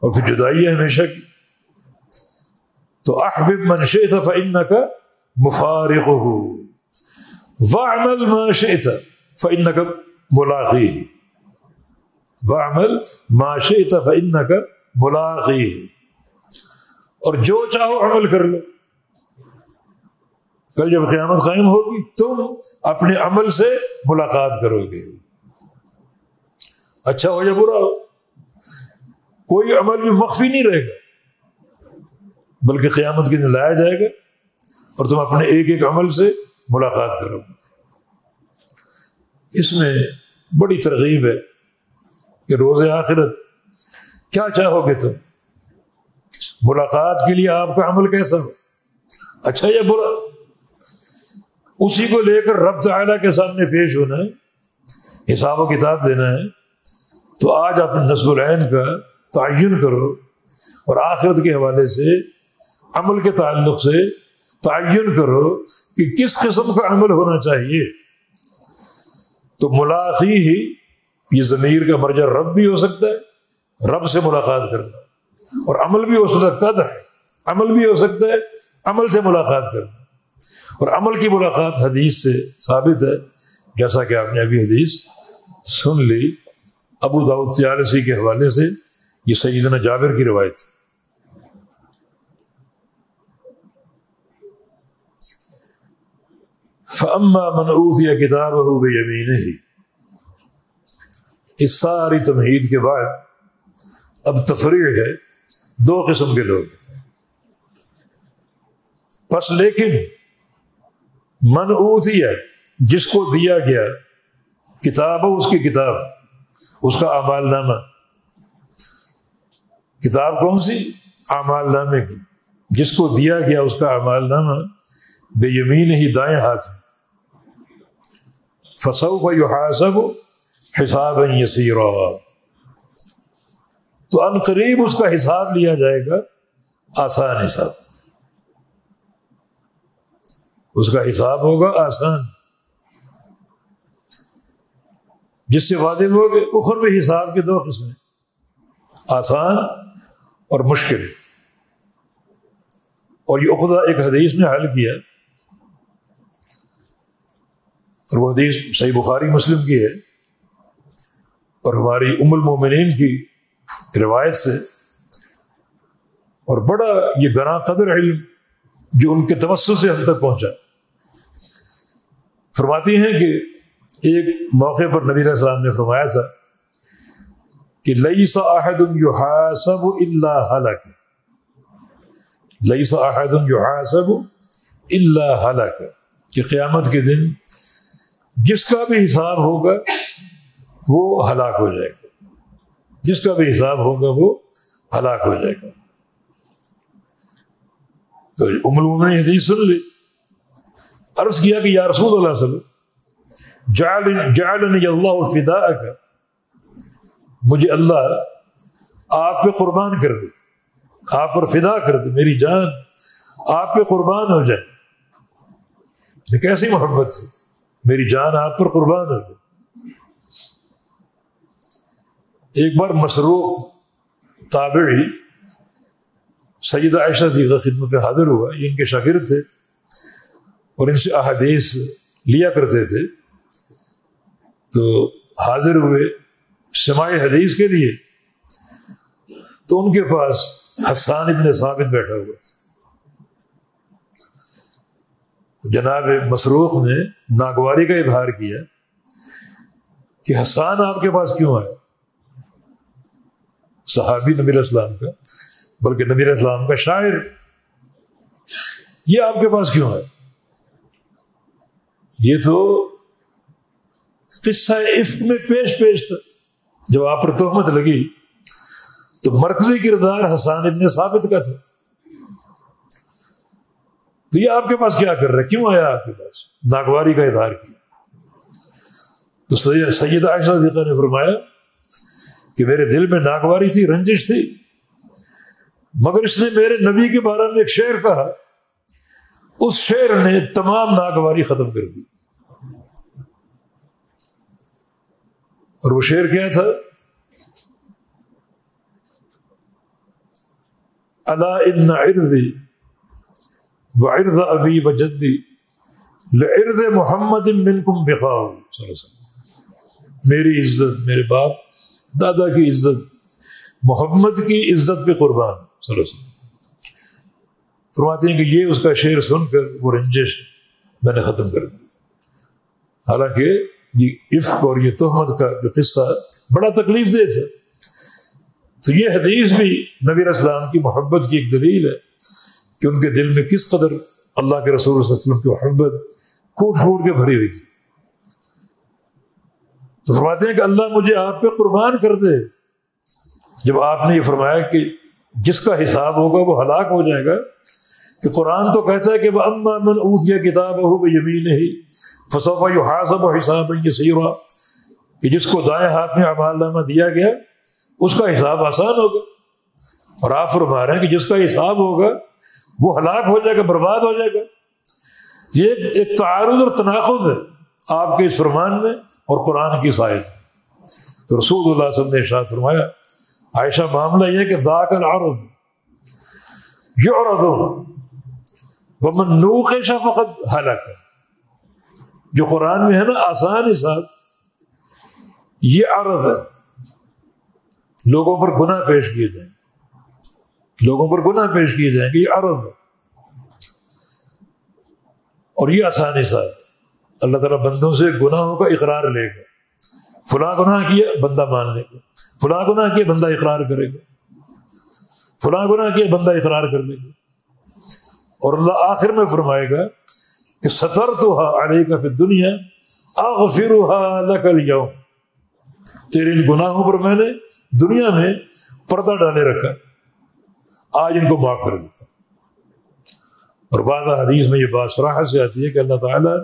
اور پھر جدائی ہے ہمیشہ کی. تو احبب من شئت فإنک مفارقہ واعمل ما شئت فإنک ملاقیہ، واعمل ما شئت فإنک ملاقیہ، اور جو چاہو عمل کر لو. کل جب قیامت قائم ہوگی تم اپنے عمل سے ملاقات کرو گے، اچھا ہو یا برا ہو. کوئی عمل بھی مخفی نہیں رہے گا، بلکہ قیامت کے دن لایا جائے گا اور تم اپنے ایک ایک عمل سے ملاقات کرو گے. اس میں بڑی ترغیب ہے کہ روز آخرت کیا چاہو گے تم، ملاقات کے لیے آپ کا عمل کیسا ہو، اچھا یا برا، اسی کو لے کر رب تعالیٰ کے سامنے پیش ہونا ہے، حساب و کتاب دینا ہے. تو آج اپنے نصب العین کا تعین کرو، اور آخرت کے حوالے سے عمل کے تعلق سے تعین کرو کہ کس قسم کا عمل ہونا چاہیے. تو ملاقی ہی، یہ ضمیر کا مرجع رب بھی ہو سکتا ہے، رب سے ملاقات کرنا، اور عمل بھی ہو سکتا ہے، قد ہے، عمل بھی ہو سکتا ہے عمل سے ملاقات کرنا. اور عمل کی ملاقات حدیث سے ثابت ہے، جیسا کہ آپ نے ابھی حدیث سن لی ابو داؤد طیالسی کے حوالے سے، یہ سیدنا جابر کی روایت. فَأَمَّا مَنْ أُوتِيَ كِتَابَهُ بِيَمِينِهِ، اس ساری تمہید کے بعد اب تفریع ہے. دو قسم کے لوگ، پس لیکن من اوتیہ، جس کو دیا گیا، کتاب اس کی کتاب، اس کا اعمال نامہ. کتاب کون سی؟ اعمال نامے کی. جس کو دیا گیا اس کا اعمال نامہ بے یمین ہی، دائیں ہاتھ میں. فسوف یحاسب حسابا یسیرا، تو ان قریب اس کا حساب لیا جائے گا، آسان حساب. اس کا حساب ہوگا آسان. جس سے واضح ہو کہ اخروی حساب کے دو قسمیں، آسان اور مشکل. اور یہ عقدہ ایک حدیث نے حل کیا، اور وہ حدیث صحیح بخاری مسلم کی ہے، اور ہماری ام المومنین کی روایت سے، اور بڑا یہ گراں قدر علم جو ان کے توسط سے ہم تک پہنچا. فرماتی ہیں کہ ایک موقع پر نبی علیہ السلام نے فرمایا تھا کہ لیس احد یحاسب الا ہلک، لیس احد یحاسب الا ہلک، کہ قیامت کے دن جس کا بھی حساب ہوگا وہ ہلاک ہو جائے گا، جس کا بھی حساب ہوگا وہ ہلاک ہو جائے گا. تو ام المومنین حدیث سن لی، عرض کیا کہ یا رسول اللہ صلی اللہ علیہ وسلم جعلنی اللہ فداءک، مجھے اللہ آپ پہ قربان کر دے، آپ پر فدا کر دے، میری جان آپ پہ قربان ہو جائے. یہ کیسی محبت ہے، میری جان آپ پر قربان ہو جائے. ایک بار مسروق تابعی سیدہ عائشہ کی خدمت میں حاضر ہوا، یہ ان کے شاگرد تھے اور ان سے احادیث لیا کرتے تھے. تو حاضر ہوئے سماع حدیث کے لیے، تو ان کے پاس حسان ابن ثابت بیٹھا ہوا تھا. تو جناب مسروق نے ناگواری کا اظہار کیا کہ حسان آپ کے پاس کیوں آیا؟ صحابی نبی علیہ السلام کا، بلکہ نبی علیہ السلام کا شاعر، یہ آپ کے پاس کیوں آیا؟ یہ تو قصہ عفق میں پیش تھا. جب آپ پر تہمت لگی تو مرکزی کردار حسان ابن ثابت کا تھا. تو یہ آپ کے پاس کیا کر رہا ہے، کیوں آیا آپ کے پاس؟ ناگواری کا اظہار کیا. تو سیدہ عائشہ صدیقہ نے فرمایا کہ میرے دل میں ناگواری تھی، رنجش تھی، مگر اس نے میرے نبی کے بارے میں ایک شعر کہا، اس شعر نے تمام ناگواری ختم کر دی. اور وہ شعر کیا تھا؟ الا ان عرضی وعرض ابی وجدی لعرض محمد منکم وقاء، صلی اللہ علیہ وسلم، میری عزت، میرے باپ دادا کی عزت، محمد کی عزت پہ قربان، صلی اللہ علیہ وسلم. فرماتے ہیں کہ یہ اس کا شعر سن کر وہ رنجش میں نے ختم کر دی. حالانکہ یہ عفق اور یہ تہمت کا جو قصہ بڑا تکلیف دہ تھا. تو یہ حدیث بھی نبی علیہ السلام کی محبت کی ایک دلیل ہے کہ ان کے دل میں کس قدر اللہ کے رسول صلی اللہ علیہ وسلم کی محبت پھوٹ پھوٹ کے بھری ہوئی تھی. تو فرماتے ہیں کہ اللہ مجھے آپ پہ قربان کر دے. جب آپ نے یہ فرمایا کہ جس کا حساب ہوگا وہ ہلاک ہو جائے گا، کہ قرآن تو کہتا ہے کہ وَأَمَّا مَنْ أُوتِيَ كِتَابَهُ بِيَمِينِهِ فَسَوْفَ يُحَاسَبُ حِسَابًا يَسِيرًا، کہ جس کو دائیں ہاتھ میں اعمال نامہ دیا گیا اس کا حساب آسان ہوگا. اور آپ فرما رہے ہیں کہ جس کا حساب ہوگا وہ ہلاک ہو جائے گا، برباد ہو جائے گا. یہ ایک تعارض اور تناقض ہے آپ کے اس فرمان میں اور قرآن کی آیت. تو رسول اللہ صلی اللہ علیہ وسلم نے ارشاد فرمایا، عائشہ معاملہ یہ کہ ذاک العرض یعرض ومن نوقش فقد ہلک، جو قرآن میں ہے نا آسان حساب، یہ عرض ہے. لوگوں پر گناہ پیش کیے جائیں گے، لوگوں پر گناہ پیش کیے جائیں گے، یہ عرض ہے. اور یہ آسان حساب، اللہ تعالیٰ بندوں سے گناہوں کا اقرار لے گا. فلاں گناہ کیا بندہ مان لے گا، فلاں گناہ کیا بندہ اقرار کرے گا، فلاں گناہ کیا بندہ اقرار کر لے گا. اور اللہ آخر میں فرمائے گا کہ سترتها علیک فی الدنیا اغفرها لک اليوم، تیرے ان گناہوں پر میں نے دنیا میں پردہ ڈالے رکھا، آج ان کو معاف کر دیتا. اور بعض حدیث میں یہ بات صراحت سے آتی ہے کہ اللہ تعالیٰ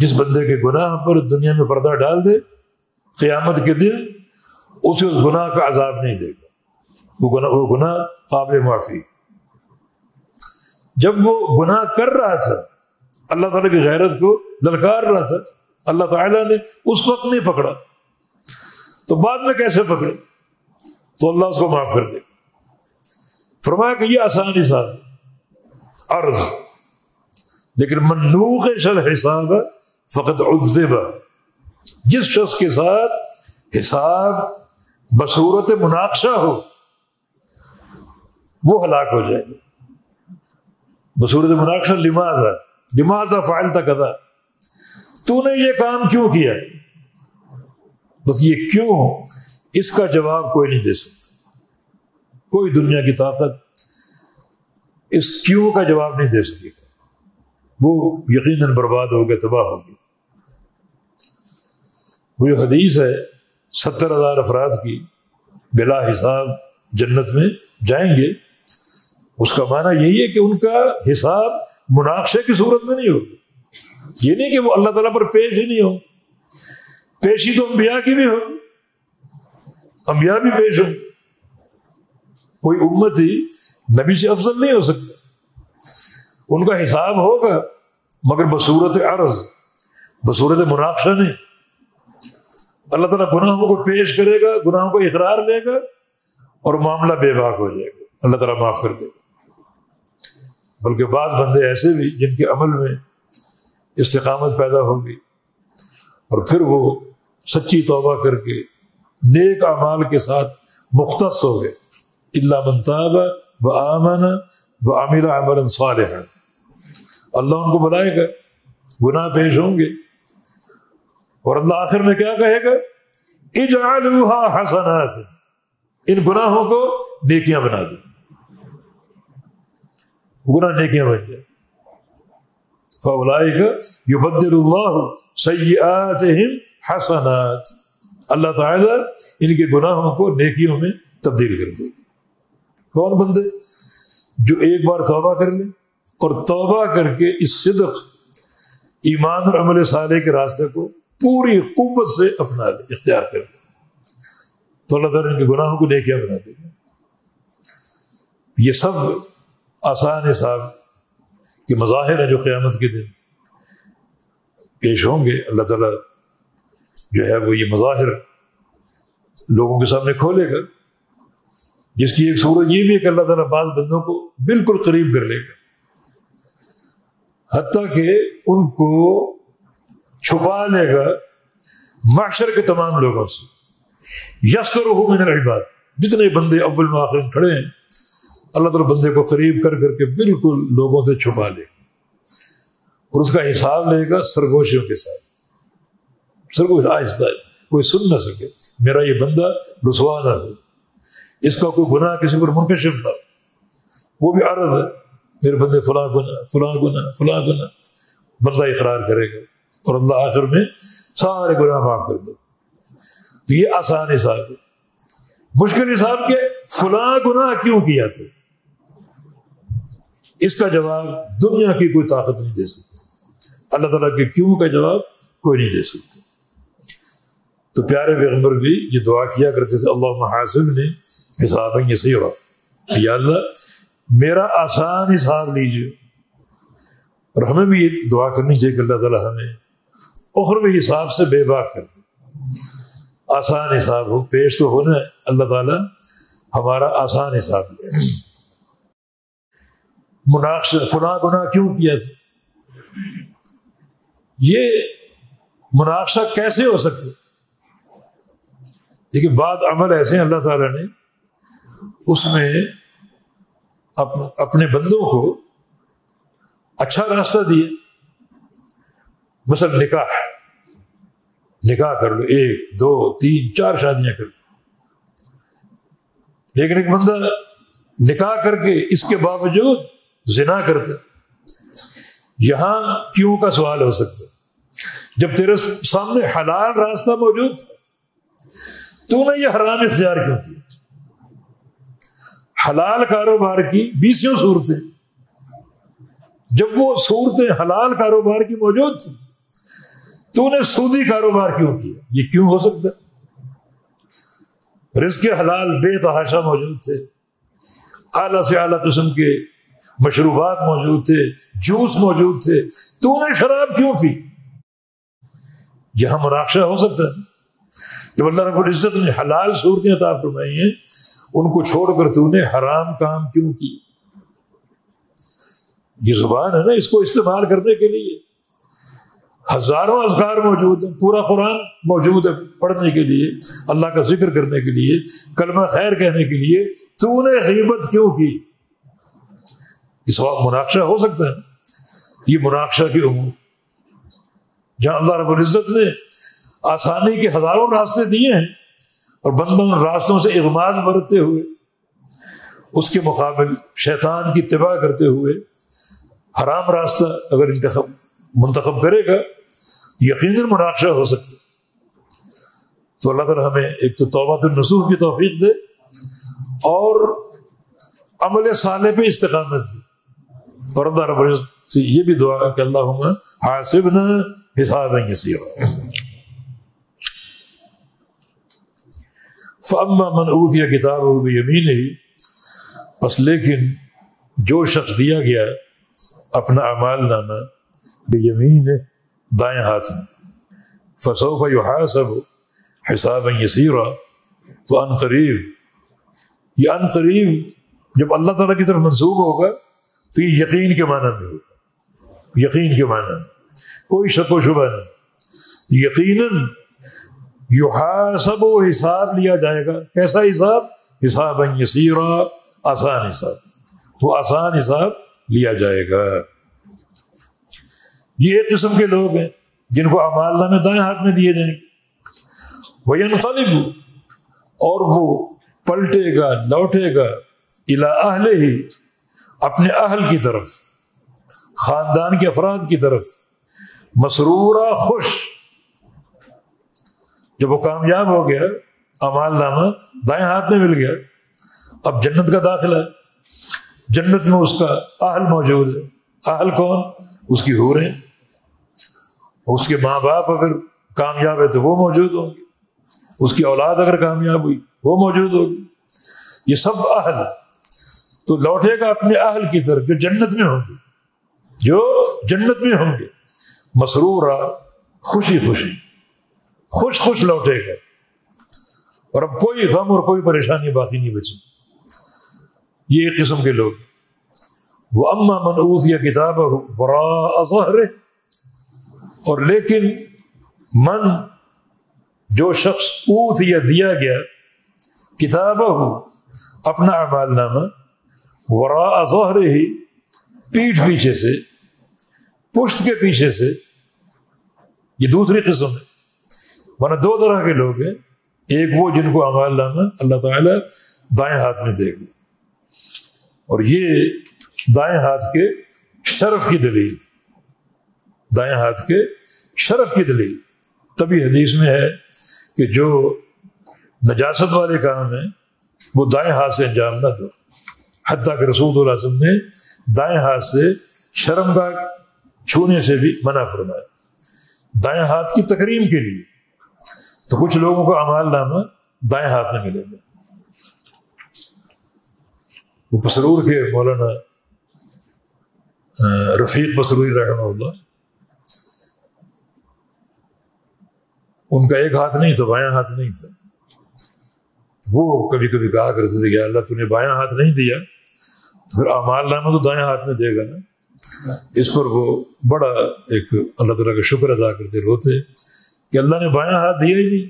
جس بندے کے گناہ پر دنیا میں پردہ ڈال دے، قیامت کے دن اسے اس گناہ کا عذاب نہیں دے گا، وہ گناہ قابل معافی. جب وہ گناہ کر رہا تھا، اللہ تعالیٰ کی غیرت کو للکار رہا تھا، اللہ تعالیٰ نے اس وقت نہیں پکڑا، تو بعد میں کیسے پکڑے؟ تو اللہ اس کو معاف کر دے گا۔ فرمایا کہ یہ آسان حساب عرض، لیکن منوق شل حساب فقط عذب، جس شخص کے ساتھ حساب بصورت مناقشہ ہو وہ ہلاک ہو جائے گا۔ بصورت مناقشہ لماذا فعلت کذا، تو نے یہ کام کیوں کیا؟ بس یہ کیوں، اس کا جواب کوئی نہیں دے سکتا، کوئی دنیا کی طاقت اس کیوں کا جواب نہیں دے سکے گا، وہ یقیناً برباد ہو گیا، تباہ ہو گیا۔ وہ جو حدیث ہے 70,000 افراد کی بلا حساب جنت میں جائیں گے، اس کا معنی یہی ہے کہ ان کا حساب مناقشے کی صورت میں نہیں ہوگا۔ یہ نہیں کہ وہ اللہ تعالیٰ پر پیش ہی نہیں ہو، پیشی تو انبیاء کی بھی ہو، انبیاء بھی پیش ہو، کوئی امت ہی نبی سے افضل نہیں ہو سکتا، ان کا حساب ہوگا مگر بصورت عرض، بصورت مناقشہ نہیں۔ اللہ تعالیٰ گناہوں کو پیش کرے گا، گناہوں کو اقرار لے گا اور معاملہ بے باک ہو جائے گا، اللہ تعالیٰ معاف کر دے گا۔ بلکہ بعض بندے ایسے بھی جن کے عمل میں استقامت پیدا ہوگی اور پھر وہ سچی توبہ کر کے نیک اعمال کے ساتھ مختص ہو گئے، الا من تاب وآمن وعمل عملا صالحا، اللہ ان کو بلائے گا، گناہ پیش ہوں گے اور اللہ آخر میں کیا کہے گا؟ اجعلوها حسنات، ان گناہوں کو نیکیاں بنا دیں، گناہ نیکیاں بن جائیں۔ فاولئک یبدل اللہ سیئاتہم حسنات، اللہ تعالیٰ ان کے گناہوں کو نیکیوں میں تبدیل کر دے گا۔ کون بندے؟ جو ایک بار توبہ کر لے اور توبہ کر کے اس صدق ایمان اور عمل صالح کے راستے کو پوری قوت سے اپنا لے، اختیار کر لے، تو اللہ تعالیٰ ان کے گناہوں کو نیکیاں بنا دے گا۔ یہ سب آسان حساب کے مظاہر ہیں جو قیامت کے دن پیش ہوں گے۔ اللہ تعالیٰ جو ہے وہ یہ مظاہر لوگوں کے سامنے کھولے گا، جس کی ایک صورت یہ بھی ہے کہ اللہ تعالیٰ بعض بندوں کو بالکل قریب کر لے گا، حتیٰ کہ ان کو چھپا لے گا محشر کے تمام لوگوں سے۔ یسترہ من العباد، جتنے بندے اول و آخر کھڑے ہیں اللہ تعالیٰ بندے کو قریب کر کر کے بالکل لوگوں سے چھپا لے گا اور اس کا حساب لے گا سرگوشیوں کے ساتھ، سرگوش آہستہ، کوئی سن نہ سکے، میرا یہ بندہ رسوا نہ ہو، اس کا کوئی گناہ کسی پر منکشف نہ ہو، وہ بھی عرض ہے میرے بندے فلاں گناہ فلاں گناہ فلاں گناہ، بندہ اقرار کرے گا اور اللہ آخر میں سارے گناہ معاف کر دے۔ تو یہ آسان حساب ہے۔ مشکل حساب کہ فلاں گناہ کیوں کیا تھا، اس کا جواب دنیا کی کوئی طاقت نہیں دے سکتی، اللہ تعالیٰ کے کیوں کا جواب کوئی نہیں دے سکتا۔ تو پیارے پیغمبر بھی یہ دعا کیا کرتے تھے، اللہم حاسبنی حسابا یسیرا، یا اللہ میرا آسان حساب لیجیے۔ اور ہمیں بھی یہ دعا کرنی چاہیے کہ اللہ تعالیٰ ہمیں اخروی حساب سے بے باک کر دے، آسان حساب ہو، پیش تو ہونا ہے، اللہ تعالیٰ ہمارا آسان حساب لے۔ مناقشہ فلاں گناہ کیوں کیا تھا، یہ مناقشہ کیسے ہو سکتا؟ دیکھیے بعض عمل ایسے ہیں اللہ تعالیٰ نے اس میں اپنے بندوں کو اچھا راستہ دیا، مثلا نکاح کر لو، 1 2 3 4 شادیاں کر لو، لیکن ایک بندہ نکاح کر کے اس کے باوجود زنا کرتا، یہاں کیوں کا سوال ہو سکتا؟ جب تیرے سامنے حلال راستہ موجود تھا تو نے یہ حرام اختیار کیوں کیا؟ حلال کاروبار کی 20 صورتیں، جب وہ صورتیں حلال کاروبار کی موجود تھی تو نے سودی کاروبار کیوں کیا؟ یہ کیوں ہو سکتا؟ رزق حلال بے تحاشا موجود تھے، اعلیٰ سے اعلیٰ قسم کے مشروبات موجود تھے، جوس موجود تھے، تو نے شراب کیوں پی؟ یہاں مناقشہ ہو سکتا ہے، جب اللہ رب العزت نے حلال صورتیں عطا فرمائی ہیں ان کو چھوڑ کر تو نے حرام کام کیوں کی؟ یہ زبان ہے نا، اس کو استعمال کرنے کے لیے ہزاروں اذکار موجود ہیں، پورا قرآن موجود ہے پڑھنے کے لیے، اللہ کا ذکر کرنے کے لیے، کلمہ خیر کہنے کے لیے، تو نے غیبت کیوں کی؟ اس وقت مناقشہ ہو سکتا ہے، یہ مناقشہ کی امور جہاں اللہ رب العزت نے آسانی کے ہزاروں راستے دیے ہیں اور بندوں ان راستوں سے اغماض برتتے ہوئے اس کے مقابل شیطان کی اتباع کرتے ہوئے حرام راستہ اگر منتخب کرے گا تو یقیناً مناقشہ ہو سکتا ہے۔ تو اللہ تعالیٰ ہمیں ایک تو توبۃ النصوح کی توفیق دے اور عمل صالح پہ استقامت دے، اور اللہ رب العزت سے یہ بھی دعا کہ اللہم حاسبنا حسابا یسیرا۔ فاما من اوتی کتابہ بیمینہ، پس لیکن جو شخص دیا گیا اپنا اعمال نامہ بیمین دائیں ہاتھ میں، فسوف یحاسب حسابا یسیرا، تو ان قریب، یہ ان قریب جب اللہ تعالیٰ کی طرف منسوب ہوگا تو یہ یقین کے معنی میں ہوگا، یقین کے معنی میں کوئی شک و شبہ نہیں، یقیناً یحاسب و حساب لیا جائے گا۔ کیسا حساب؟ حسابا یسیرا، آسان حساب، وہ آسان حساب لیا جائے گا۔ یہ ایک قسم کے لوگ ہیں جن کو اعمال نامے دائیں ہاتھ میں دیے جائیں گے، وَيَنْقَلِبُ، اور وہ پلٹے گا، لوٹے گا، اِلَىٰ أَهْلِهِ، اپنے اہل کی طرف، خاندان کے افراد کی طرف، مسرورا، خوش۔ جب وہ کامیاب ہو گیا، اعمال نامہ دائیں ہاتھ میں مل گیا، اب جنت کا داخلہ، جنت میں اس کا اہل موجود ہے۔ اہل کون؟ اس کی حوریں، اس کے ماں باپ اگر کامیاب ہے تو وہ موجود ہوں گے، اس کی اولاد اگر کامیاب ہوئی وہ موجود ہوگی، یہ سب اہل۔ تو لوٹے گا اپنے اہل کی طرف جو جنت میں ہوں گے، جو جنت میں ہوں گے، مسرورا، خوشی خوشی، خوش خوش لوٹے گا، اور اب کوئی غم اور کوئی پریشانی باقی نہیں بچی۔ یہ ایک قسم کے لوگ۔ وَأَمَّا مَنْ أُوتِيَ كِتَابَهُ وَرَاءَ ظَهْرِهِ، اور لیکن من، جو شخص اوتیا دیا گیا، کتابہ، اپنا اعمال نامہ، وراء ظہرہ، پیٹھ پیچھے سے، پشت کے پیچھے سے، یہ دوسری قسم ہے۔ ورنہ دو طرح کے لوگ ہیں، ایک وہ جن کو اعمال نامہ اللہ تعالیٰ دائیں ہاتھ میں دے گا، اور یہ دائیں ہاتھ کے شرف کی دلیل، دائیں ہاتھ کے شرف کی دلیل۔ تبھی حدیث میں ہے کہ جو نجاست والے کام ہیں وہ دائیں ہاتھ سے انجام نہ دو، حتیٰ کہ رسول اللہ علیہ وسلم نے دائیں ہاتھ سے شرمگاہ چھونے سے بھی منع فرمایا، دائیں ہاتھ کی تکریم کے لیے۔ تو کچھ لوگوں کو اعمال نامہ دائیں ہاتھ میں ملے گا۔ وہ پسرور کے مولانا رفیق پسروری رحمہ اللہ، ان کا ایک ہاتھ نہیں تھا، بایاں ہاتھ نہیں تھا۔ وہ کبھی کبھی کہا کرتے تھے کہ اللہ تو نے بایاں ہاتھ نہیں دیا تو پھر اعمال نامہ تو دائیں ہاتھ میں دے گا نا۔ اس پر وہ بڑا ایک اللہ تعالیٰ کا شکر ادا کرتے، روتے کہ اللہ نے بایاں ہاتھ دیا ہی نہیں،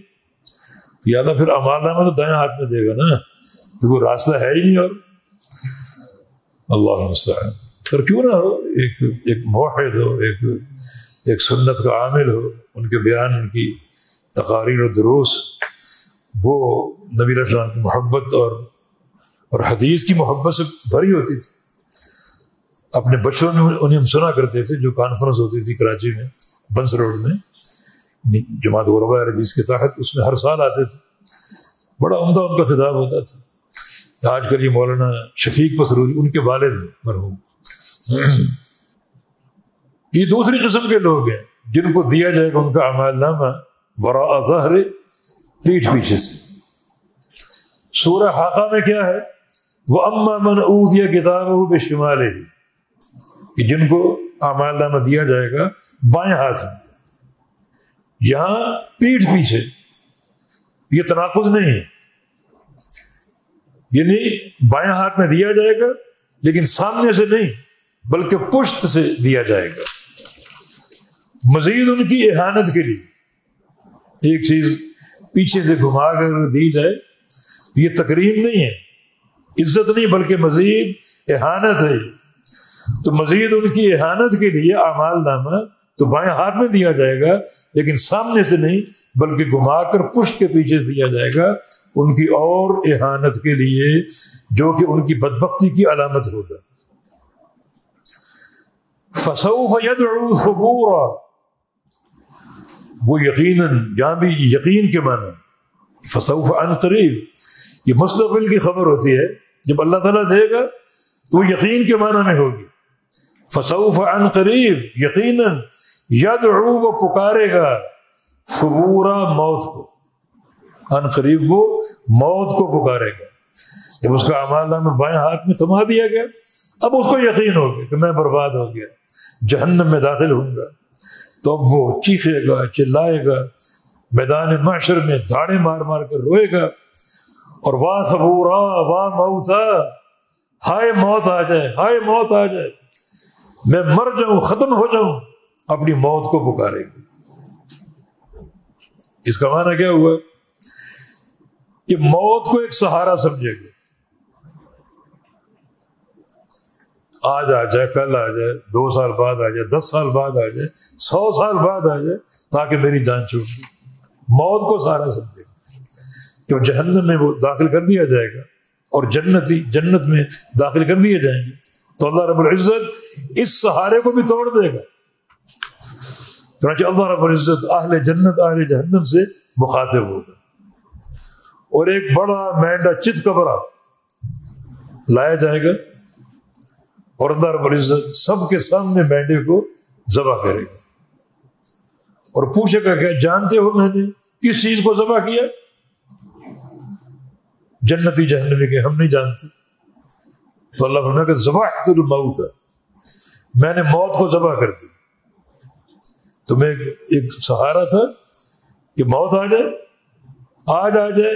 یا اللہ پھر اعمال نامہ تو دائیں ہاتھ میں دے گا نا، تو وہ راستہ ہے ہی نہیں۔ اور اللہ المستعان، اور کیوں نہ ہو، ایک موحد ہو، ایک سنت کا عامل ہو، ان کے بیان، ان کی تقاریر و دروس، وہ نبی علیہ السلام کی محبت اور حدیث کی محبت سے بھری ہوتی تھی۔ اپنے بچوں میں انہیں ہم سنا کرتے تھے، جو کانفرنس ہوتی تھی کراچی میں، بنس روڈ میں، جماعت غرباء حدیث کے تحت، اس میں ہر سال آتے تھے، بڑا عمدہ ان کا خطاب ہوتا تھا۔ آج کل یہ مولانا شفیق پسروری، ان کے والد ہیں مرحوم۔ یہ دوسری قسم کے لوگ ہیں جن کو دیا جائے گا ان کا اعمال نامہ وراء ظہر، پیٹھ پیچھے سے۔ سورہ حاقہ میں کیا ہے؟ وَأَمَّا مَنْ أُوتِيَ كِتَابَهُ بِشِمَالِهِ، کہ جن کو اعمال نامہ دیا جائے گا بائیں ہاتھ میں، یہاں پیٹھ پیچھے، یہ تناقض نہیں ہے، یعنی بائیں ہاتھ میں دیا جائے گا لیکن سامنے سے نہیں بلکہ پشت سے دیا جائے گا، مزید ان کی اہانت کے لیے۔ ایک چیز پیچھے سے گھما کر دی جائے تو یہ تکریم نہیں ہے، عزت نہیں بلکہ مزید اہانت ہے۔ تو مزید ان کی اہانت کے لیے اعمال نامہ تو بائیں ہاتھ میں دیا جائے گا لیکن سامنے سے نہیں بلکہ گھما کر پشت کے پیچھے سے دیا جائے گا، ان کی اور اہانت کے لیے، جو کہ ان کی بدبختی کی علامت ہوگا۔ فَسَوْفَ يَدْعُو ثُبُورًا، وہ یقیناً، یہاں بھی یقین کے معنی، فسوف عن قریب، یہ مستقبل کی خبر ہوتی ہے، جب اللہ تعالیٰ دے گا تو وہ یقین کے معنی میں ہوگی۔ فسوف عن قریب، یقیناً، یدعو، وہ پکارے گا، ثبورا، موت کو، عن قریب وہ موت کو پکارے گا۔ جب اس کا اعمال نامہ بائیں ہاتھ میں تھما دیا گیا، اب اس کو یقین ہو گیا کہ میں برباد ہو گیا، جہنم میں داخل ہوں گا، تو اب وہ چیخے گا، چلائے گا، میدان محشر میں دھاڑے مار مار کر روئے گا، اور واہ ثبورا واہ موتا، ہائے موت آ جائے، ہائے موت آ جائے، میں مر جاؤں، ختم ہو جاؤں، اپنی موت کو پکارے گا۔ اس کا معنی کیا ہوا کہ موت کو ایک سہارا سمجھے گا، آج آ جائے، کل آ جائے، 2 سال بعد آ جائے، 10 سال بعد آ جائے، 100 سال بعد آ جائے، تاکہ میری جان چھوٹ جائے، موت کو سہارا سمجھے گا۔ کہ جہنم میں وہ داخل کر دیا جائے گا اور جنت میں داخل کر دیے جائیں گے، تو اللہ رب العزت اس سہارے کو بھی توڑ دے گا۔ چنانچہ اللہ رب العزت اہل جنت اہل جہنم سے مخاطب ہوگا، اور ایک بڑا مینڈا چت کبرا لایا جائے گا، اور اللہ رب العزت سب کے سامنے مینڈے کو ذبح کرے گا، اور پوچھے گا کہ جانتے ہو میں نے کس چیز کو ذبح کیا؟ جنتی جہنمی کے ہم نہیں جانتے۔ تو اللہ فرمائے کہ ذبحت الموت، میں نے موت کو ذبح کر دی۔ تمہیں ایک سہارا تھا کہ موت آ جائے، آج آ جائے،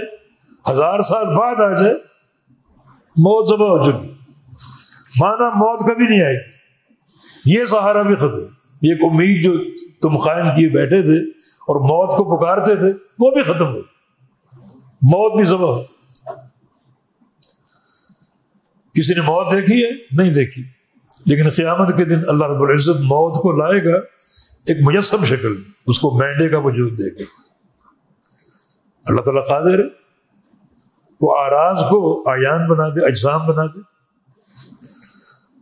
1000 سال بعد آ جائے، موت ذبح ہو چکی، مانا موت کبھی نہیں آئے گی، یہ سہارا بھی ختم، ایک امید جو تم قائم کیے بیٹھے تھے اور موت کو پکارتے تھے وہ بھی ختم ہو، موت بھی ذبح ہو۔ کسی نے موت دیکھی ہے؟ نہیں دیکھی، لیکن قیامت کے دن اللہ رب العزت موت کو لائے گا ایک مجسم شکل میں، اس کو مینڈے کا وجود دے گا۔ اللہ تعالیٰ قادر ہے وہ آراز کو آیان بنا دے، اجسام بنا دے،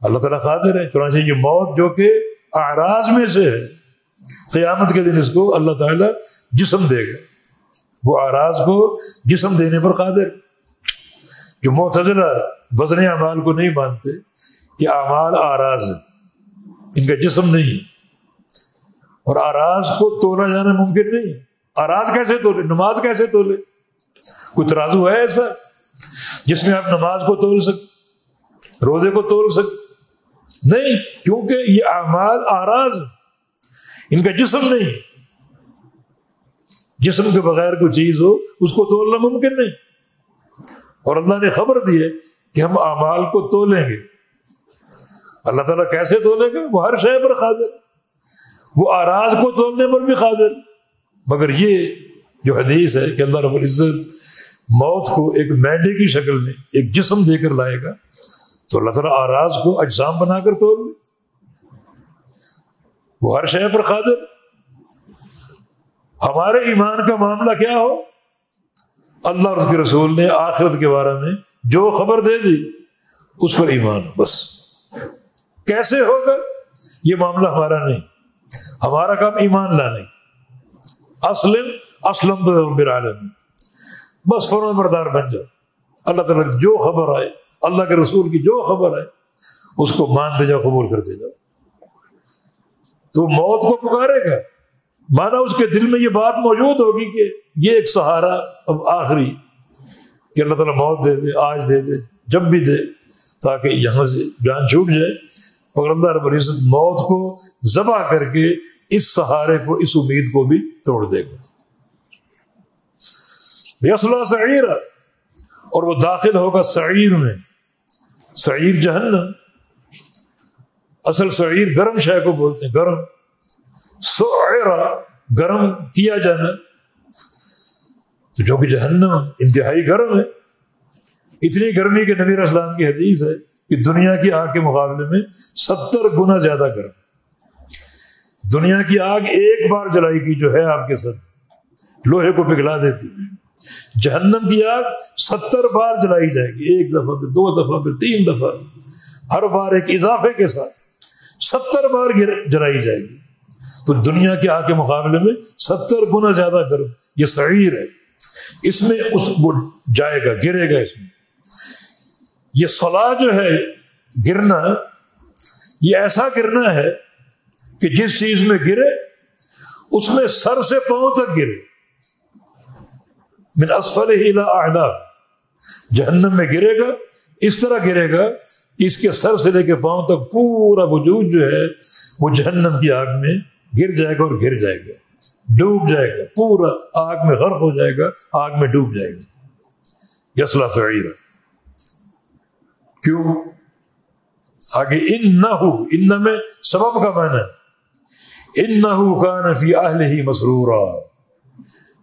اللہ تعالیٰ قادر ہے۔ چنانچہ یہ موت جو کہ آراز میں سے ہے، قیامت کے دن اس کو اللہ تعالیٰ جسم دے گا، وہ آراز کو جسم دینے پر قادر۔ جو معتزلہ وزن اعمال کو نہیں مانتے کہ اعمال آراز ہے، ان کا جسم نہیں ہے، اور آراز کو تولا جانا ممکن نہیں ہے۔ آراز کیسے تولے؟ نماز کیسے تولے؟ کوئی ترازو ہے ایسا جس میں آپ نماز کو تول سکتے، روزے کو تول سکتے؟ نہیں، کیونکہ یہ اعمال آراز، ان کا جسم نہیں۔ جسم کے بغیر کوئی چیز ہو اس کو تولنا ممکن نہیں، اور اللہ نے خبر دی ہے کہ ہم اعمال کو تولیں گے۔ اللہ تعالیٰ کیسے تولے گا؟ وہ ہر شے پر قادر، وہ آراز کو تولنے پر بھی قادر۔ مگر یہ جو حدیث ہے کہ اللہ رب العزت موت کو ایک مینڈے کی شکل میں ایک جسم دے کر لائے گا، تو اللہ تعالیٰ آراز کو اجسام بنا کر تول لے، وہ ہر شے پر قادر۔ ہمارے ایمان کا معاملہ کیا ہو، اللہ اور اس کے رسول نے آخرت کے بارے میں جو خبر دے دی اس پر ایمان، بس۔ کیسے ہوگا یہ معاملہ ہمارا نہیں، ہمارا کام ایمان لانے، اسلم تو رب العالمین، بس فرمان بردار بن جاؤ۔ اللہ تعالیٰ جو خبر آئے، اللہ کے رسول کی جو خبر آئے، اس کو مانتے جاؤ، قبول کرتے جاؤ۔ تو موت کو پکارے گا، مانا اس کے دل میں یہ بات موجود ہوگی کہ یہ ایک سہارا اب آخری، کہ اللہ تعالیٰ موت دے دے، آج دے دے، جب بھی دے، تاکہ یہاں سے جان چھوٹ جائے۔ اور اللہ رب العزت موت کو ذبح کر کے اس سہارے کو، اس امید کو بھی توڑ دے گا۔ یصلیٰ سعیرا، اور وہ داخل ہوگا سعیر میں. سعیر جہنم، اصل سعیر گرم شے کو بولتے ہیں، گرم. سعیرا گرم کیا جانا، تو جو کہ جہنم انتہائی گرم ہے. اتنی گرمی کہ نبی علیہ السلام کی حدیث ہے کہ دنیا کی آگ کے مقابلے میں 70 گنا زیادہ گرم. دنیا کی آگ ایک بار جلائی کی جو ہے آپ کے ساتھ لوہے کو پگھلا دیتی، جہنم کی آگ 70 بار جلائی جائے گی، ایک دفعہ پھر 2 دفعہ پھر 3 دفعہ، ہر بار ایک اضافے کے ساتھ 70 بار جلائی جائے گی. تو دنیا کی آگ کے مقابلے میں 70 گنا زیادہ گرم یہ سعیر ہے. اس میں وہ جائے گا، گرے گا. اس میں یہ صلاح جو ہے گرنا، یہ ایسا گرنا ہے کہ جس چیز میں گرے اس میں سر سے پاؤں تک گرے. من اسفلہ الی اعلی، جہنم میں گرے گا اس طرح گرے گا کہ اس کے سر سے لے کے پاؤں تک پورا وجود جو ہے وہ جہنم کی آگ میں گر جائے گا اور گر جائے گا، ڈوب جائے گا، پورا آگ میں غرق ہو جائے گا، آگ میں ڈوب جائے گا. یصلیٰ سعیرا. کیوں؟ آگے انہو، ان میں سبب کا معنی ہے، انہو کان فی اہلہ مسرورا.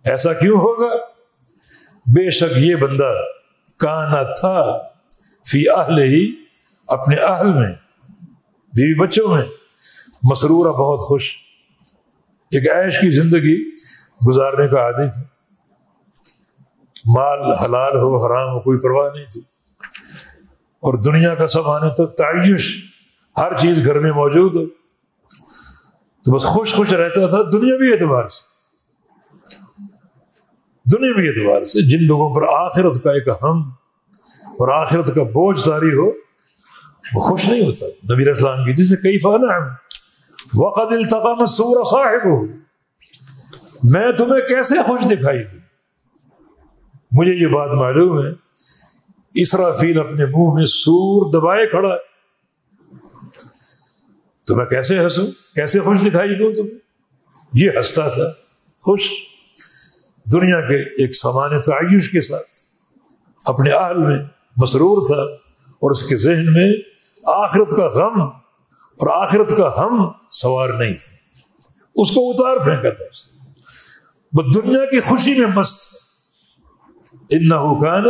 ایسا کیوں ہوگا؟ بے شک یہ بندہ کانا تھا فی اہلہ، اپنے اہل میں، بیوی بچوں میں، مسرورا بہت خوش، ایک عیش کی زندگی گزارنے کا عادی تھا. مال حلال ہو حرام ہو کوئی پرواہ نہیں تھی، اور دنیا کا سب آنے تک تعیش، ہر چیز گھر میں موجود ہو تو بس خوش خوش رہتا تھا. دنیاوی اعتبار سے، دنیاوی اعتبار سے جن لوگوں پر آخرت کا ایک ہم اور آخرت کا بوجھ طاری ہو وہ خوش نہیں ہوتا. نبی علیہ السلام کی جسے کیف انعم وقد التقم السور صاحبہ، میں تمہیں کیسے خوش دکھائی دوں. مجھے یہ بات معلوم ہے اسرافیل اپنے منہ میں سور دبائے کھڑا ہے، تو میں کیسے ہنسوں، کیسے خوش دکھائی دوں تمہیں. یہ ہنستا تھا خوش دنیا کے ایک سامان تعیش کے ساتھ، اپنے اہل میں مسرور تھا، اور اس کے ذہن میں آخرت کا غم اور آخرت کا ہم سوار نہیں تھا. اس کو اتار پھینکا تھا، وہ دنیا کی خوشی میں مست. انہ کان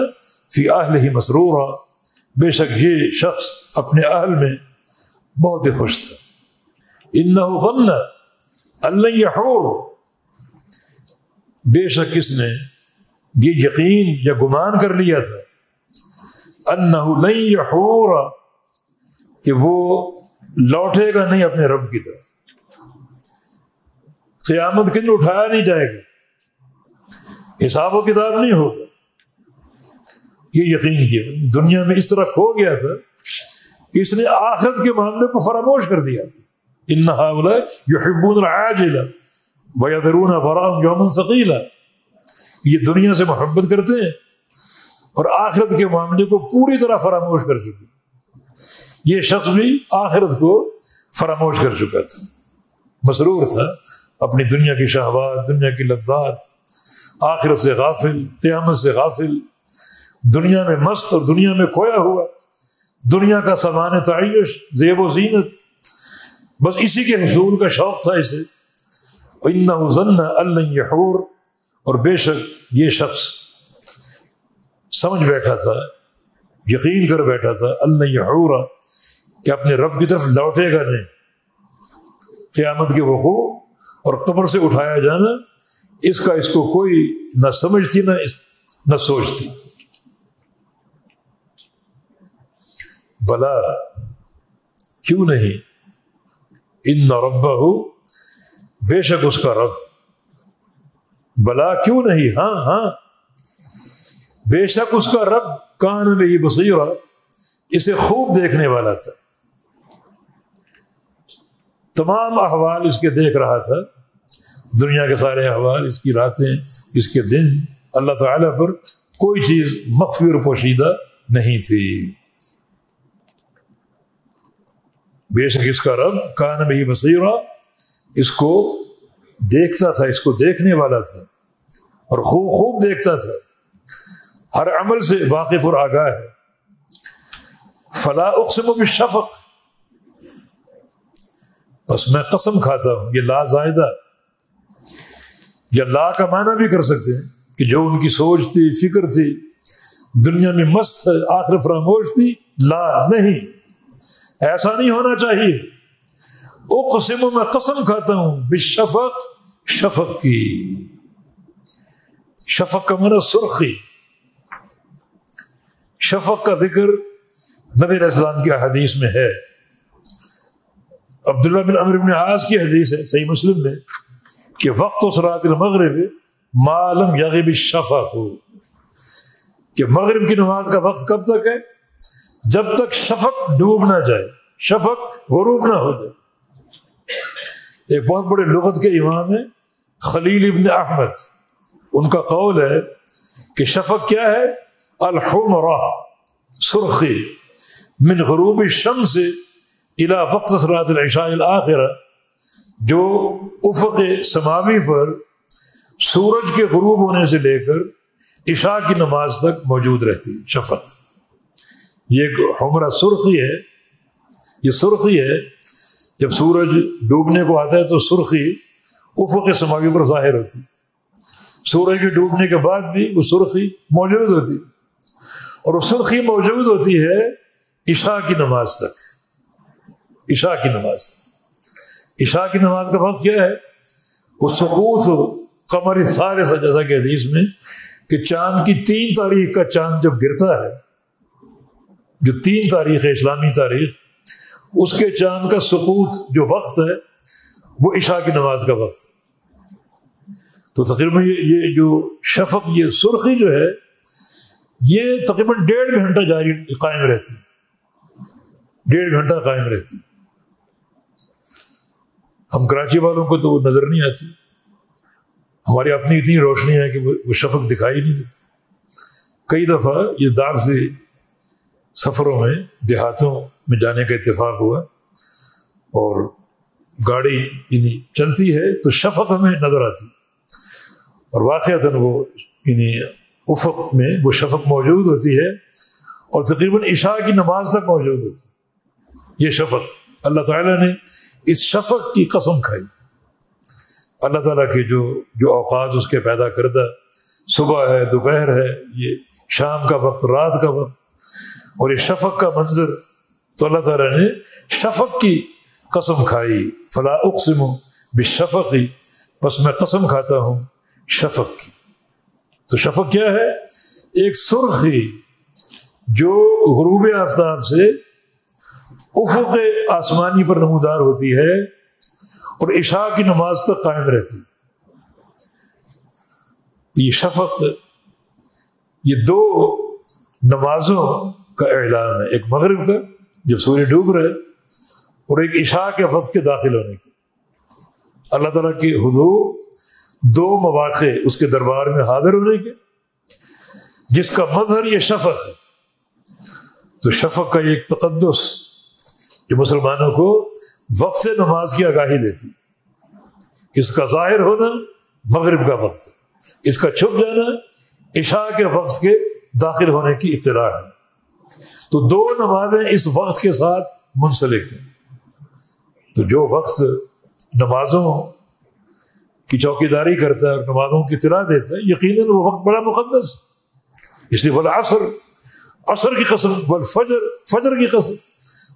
فی اہلہ مسرورا، بے شک یہ شخص اپنے اہل میں بہت ہی خوش تھا. انہ ظن ان لن یحور، بے شک اس نے یہ یقین یا گمان کر لیا تھا، انہ لن یحور، کہ وہ لوٹے گا نہیں اپنے رب کی طرف، قیامت کے دن اٹھایا نہیں جائے گا، حساب و کتاب نہیں ہوگا. یہ یقین کیا. دنیا میں اس طرح کھو گیا تھا کہ اس نے آخرت کے معاملے کو فراموش کر دیا تھا. ان هؤلاء يحبون العاجلة ويذرون وراءهم يوما ثقيلا، یہ دنیا سے محبت کرتے ہیں اور آخرت کے معاملے کو پوری طرح فراموش کر چکے. یہ شخص بھی آخرت کو فراموش کر چکا تھا، مسرور تھا اپنی دنیا کی شہوات، دنیا کی لذات، آخرت سے غافل، قیامت سے غافل، دنیا میں مست اور دنیا میں کھویا ہوا، دنیا کا سامان تعیش، زیب و زینت، بس اسی کے حصول کا شوق تھا اسے. وَإِنَّهُ ظَنَّ أَن لَّن يَحُورَ، اور بے شک یہ شخص سمجھ بیٹھا تھا، یقین کر بیٹھا تھا، أَن لَّن يَحُورَ، کہ اپنے رب کی طرف لوٹے گا نہیں. قیامت کے وقوع اور قبر سے اٹھایا جانا اس کا اس کو کوئی نہ سمجھ تھی نہ سوچ تھی. بلا، کیوں نہیں، ان ربہ، بے شک اس کا رب، بلا کیوں نہیں، ہاں ہاں، بے شک اس کا رب کان بہ بصیرا، اسے خوب دیکھنے والا تھا، تمام احوال اس کے دیکھ رہا تھا، دنیا کے سارے احوال، اس کی راتیں، اس کے دن، اللہ تعالیٰ پر کوئی چیز مخفی اور پوشیدہ نہیں تھی. بے شک اس کا رب کان بہ بصیرا، اس کو دیکھتا تھا، اس کو دیکھنے والا تھا، اور خوب دیکھتا تھا. ہر عمل سے واقف اور آگاہ ہے. فلا اقسم بالشفق، بس میں قسم کھاتا ہوں. یہ لا زائدہ، یا لا کا معنی بھی کر سکتے ہیں کہ جو ان کی سوچ تھی، فکر تھی، دنیا میں مست ہے، آخر فراموش تھی. لا، نہیں، ایسا نہیں ہونا چاہیے. اقسم، میں قسم کھاتا ہوں، بالشفق، شفق کی. شفق کا معنی سرخی. شفق کا ذکر نبی علیہ السلام کی حدیث میں ہے. عبداللہ بن عمرو بن عاص کی حدیث ہے صحیح مسلم میں کہ وقت صلاۃ المغرب ما لم یغب الشفق، کہ مغرب کی نماز کا وقت کب تک ہے؟ جب تک شفق ڈوب نہ جائے، شفق غروب نہ ہو جائے. ایک بہت بڑے لغت کے امام ہیں خلیل ابن احمد، ان کا قول ہے کہ شفق کیا ہے؟ الحمرہ، سرخی، من غروب الشمس الى وقت صلاۃ العشاء الآخرہ، جو افق سماوی پر سورج کے غروب ہونے سے لے کر عشاء کی نماز تک موجود رہتی. شفق یہ ایک حمرہ سرخی ہے. یہ سرخی ہے، جب سورج ڈوبنے کو آتا ہے تو سرخی افق سماوی پر ظاہر ہوتی. سورج کے ڈوبنے کے بعد بھی وہ سرخی موجود ہوتی، اور وہ سرخی موجود ہوتی ہے عشاء کی نماز تک. عشاء کی نماز تک. عشاء کی نماز کا وقت کیا ہے؟ وہ سقوط قمر ثالثہ، جیسا کہ حدیث میں کہ چاند کی 3 تاریخ کا چاند جب گرتا ہے، جو 3 تاریخ ہے اسلامی تاریخ، اس کے چاند کا سقوط جو وقت ہے وہ عشاء کی نماز کا وقت ہے. تو تقریباً یہ جو شفق، یہ سرخی جو ہے، یہ تقریباً 1.5 گھنٹہ جاری قائم رہتی. 1.5 گھنٹہ قائم رہتی. ہم کراچی والوں کو تو وہ نظر نہیں آتی. ہماری اپنی اتنی روشنی ہے کہ وہ شفق دکھائی نہیں دیتی. کئی دفعہ یہ دعوتی سفروں میں دیہاتوں میں جانے کا اتفاق ہوا، اور گاڑی یعنی چلتی ہے تو شفق ہمیں نظر آتی، اور واقعتاً وہ یعنی افق میں وہ شفق موجود ہوتی ہے، اور تقریباً عشاء کی نماز تک موجود ہوتی. یہ شفق، اللہ تعالیٰ نے اس شفق کی قسم کھائی. اللہ تعالیٰ کے جو اوقات اس کے پیدا کردہ، صبح ہے، دوپہر ہے، یہ شام کا وقت، رات کا وقت، اور یہ شفق کا منظر، تو اللہ تعالیٰ نے شفق کی قسم کھائی. فلا اقسم بالشفق، پس میں قسم کھاتا ہوں شفق کی. تو شفق کیا ہے؟ ایک سرخی جو غروب آفتاب سے افق آسمانی پر نمودار ہوتی ہے اور عشاء کی نماز تک قائم رہتی. یہ شفق، یہ 2 نمازوں کا اعلان ہے، ایک مغرب کا جب سورج ڈوب رہے، اور ایک عشاء کے وقت کے داخل ہونے کا. اللہ تعالیٰ کے حضور 2 مواقع اس کے دربار میں حاضر ہونے کے، جس کا مظہر یہ شفق ہے. تو شفق کا ایک تقدس جو مسلمانوں کو وقت نماز کی آگاہی دیتی. اس کا ظاہر ہونا مغرب کا وقت ہے، اس کا چھپ جانا عشاء کے وقت کے داخل ہونے کی اطلاع ہے. تو 2 نمازیں اس وقت کے ساتھ منسلک ہیں. تو جو وقت نمازوں کی چوکیداری کرتا ہے اور نمازوں کی اطلاع دیتا ہے، یقیناً وہ وقت بڑا مقدس. اس لیے والعصر، عصر کی قسم، والفجر، فجر کی قسم.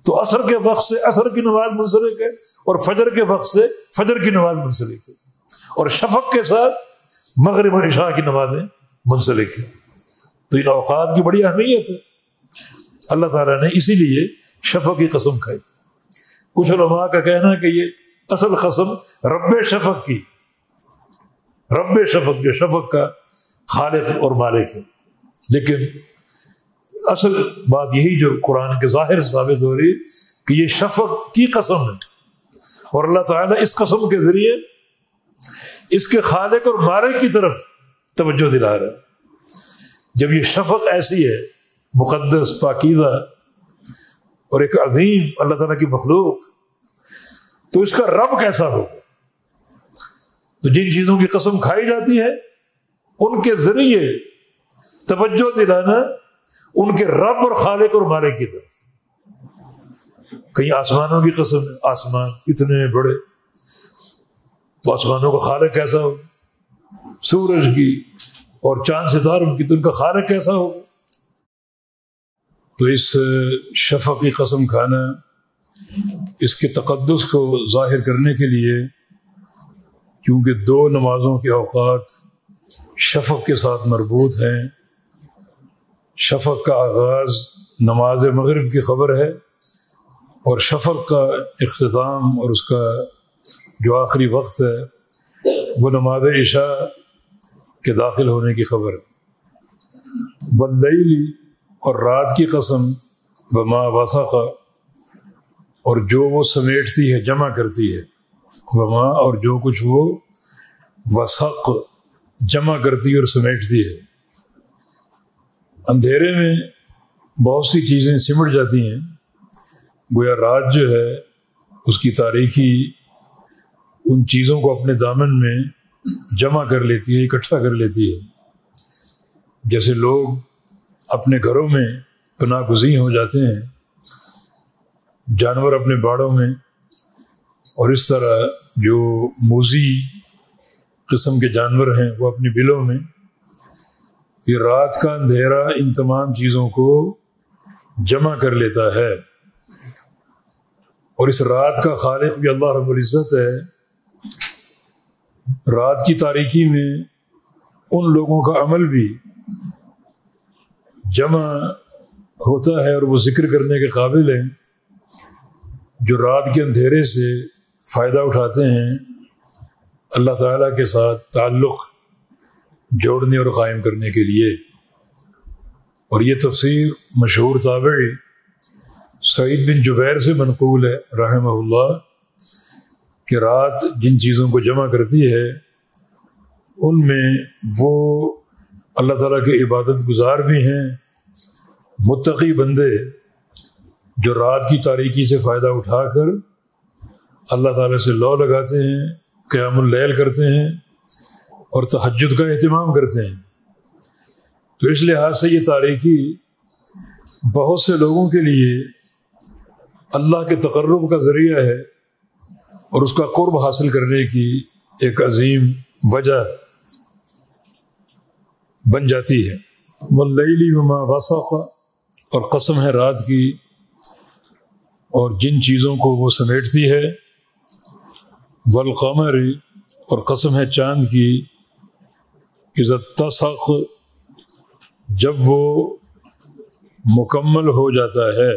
تو عصر کے وقت سے عصر کی نماز منسلک ہے، اور فجر کے وقت سے فجر کی نماز منسلک ہے، اور شفق کے ساتھ مغرب اور عشاء کی نمازیں منسلک ہیں. تو ان اوقات کی بڑی اہمیت ہے. اللہ تعالیٰ نے اسی لیے شفق کی قسم کھائی. کچھ علماء کا کہنا ہے کہ یہ اصل قسم رب شفق کی، رب شفق جو شفق کا خالق اور مالک ہے. لیکن اصل بات یہی جو قرآن کے ظاہر سے ثابت ہو رہی کہ یہ شفق کی قسم ہے، اور اللہ تعالیٰ اس قسم کے ذریعے اس کے خالق اور مالک کی طرف توجہ دلا رہا ہے. جب یہ شفق ایسی ہے، مقدس، پاکیزہ اور ایک عظیم اللہ تعالیٰ کی مخلوق، تو اس کا رب کیسا ہوگا؟ تو جن چیزوں کی قسم کھائی جاتی ہے ان کے ذریعے توجہ دلانا ان کے رب اور خالق اور مالک کی طرف۔ کہیں آسمانوں کی قسم ہے، آسمان اتنے بڑے، تو آسمانوں کا خالق کیسا ہو، سورج کی اور چاند ستاروں کی، تو ان کا خالق کیسا ہو۔ تو اس شفق کی قسم کھانا اس کے تقدس کو ظاہر کرنے کے لیے، کیونکہ 2 نمازوں کے اوقات شفق کے ساتھ مربوط ہیں۔ شفق کا آغاز نماز مغرب کی خبر ہے، اور شفق کا اختتام اور اس کا جو آخری وقت ہے وہ نماز عشاء کے داخل ہونے کی خبر ہے۔ واللیل، اور رات کی قسم، وما وسق، اور جو وہ سمیٹتی ہے، جمع کرتی ہے، وما، اور جو کچھ وہ وسق، جمع کرتی اور سمیٹتی ہے۔ اندھیرے میں بہت سی چیزیں سمٹ جاتی ہیں، گویا رات جو ہے اس کی تاریکی ان چیزوں کو اپنے دامن میں جمع کر لیتی ہے، اکٹھا کر لیتی ہے۔ جیسے لوگ اپنے گھروں میں پناہ گزین ہو جاتے ہیں، جانور اپنے باڑوں میں، اور اس طرح جو موذی قسم کے جانور ہیں وہ اپنی بلوں میں۔ یہ رات کا اندھیرا ان تمام چیزوں کو جمع کر لیتا ہے، اور اس رات کا خالق بھی اللہ رب العزت ہے۔ رات کی تاریکی میں ان لوگوں کا عمل بھی جمع ہوتا ہے، اور وہ ذکر کرنے کے قابل ہیں جو رات کے اندھیرے سے فائدہ اٹھاتے ہیں، اللہ تعالیٰ کے ساتھ تعلق جوڑنے اور قائم کرنے کے لیے۔ اور یہ تفسیر مشہور تابعی سعید بن جبیر سے منقول ہے رحمہ اللہ، کہ رات جن چیزوں کو جمع کرتی ہے ان میں وہ اللہ تعالیٰ کے عبادت گزار بھی ہیں، متقی بندے جو رات کی تاریکی سے فائدہ اٹھا کر اللہ تعالیٰ سے لو لگاتے ہیں، قیام اللیل کرتے ہیں اور تہجد کا اہتمام کرتے ہیں۔ تو اس لحاظ سے یہ تاریکی بہت سے لوگوں کے لیے اللہ کے تقرب کا ذریعہ ہے، اور اس کا قرب حاصل کرنے کی ایک عظیم وجہ بن جاتی ہے۔ واللیل وما وسق، اور قسم ہے رات کی اور جن چیزوں کو وہ سمیٹتی ہے۔ والقمر، اور قسم ہے چاند کی، اذا اتسق، جب وہ مکمل ہو جاتا ہے،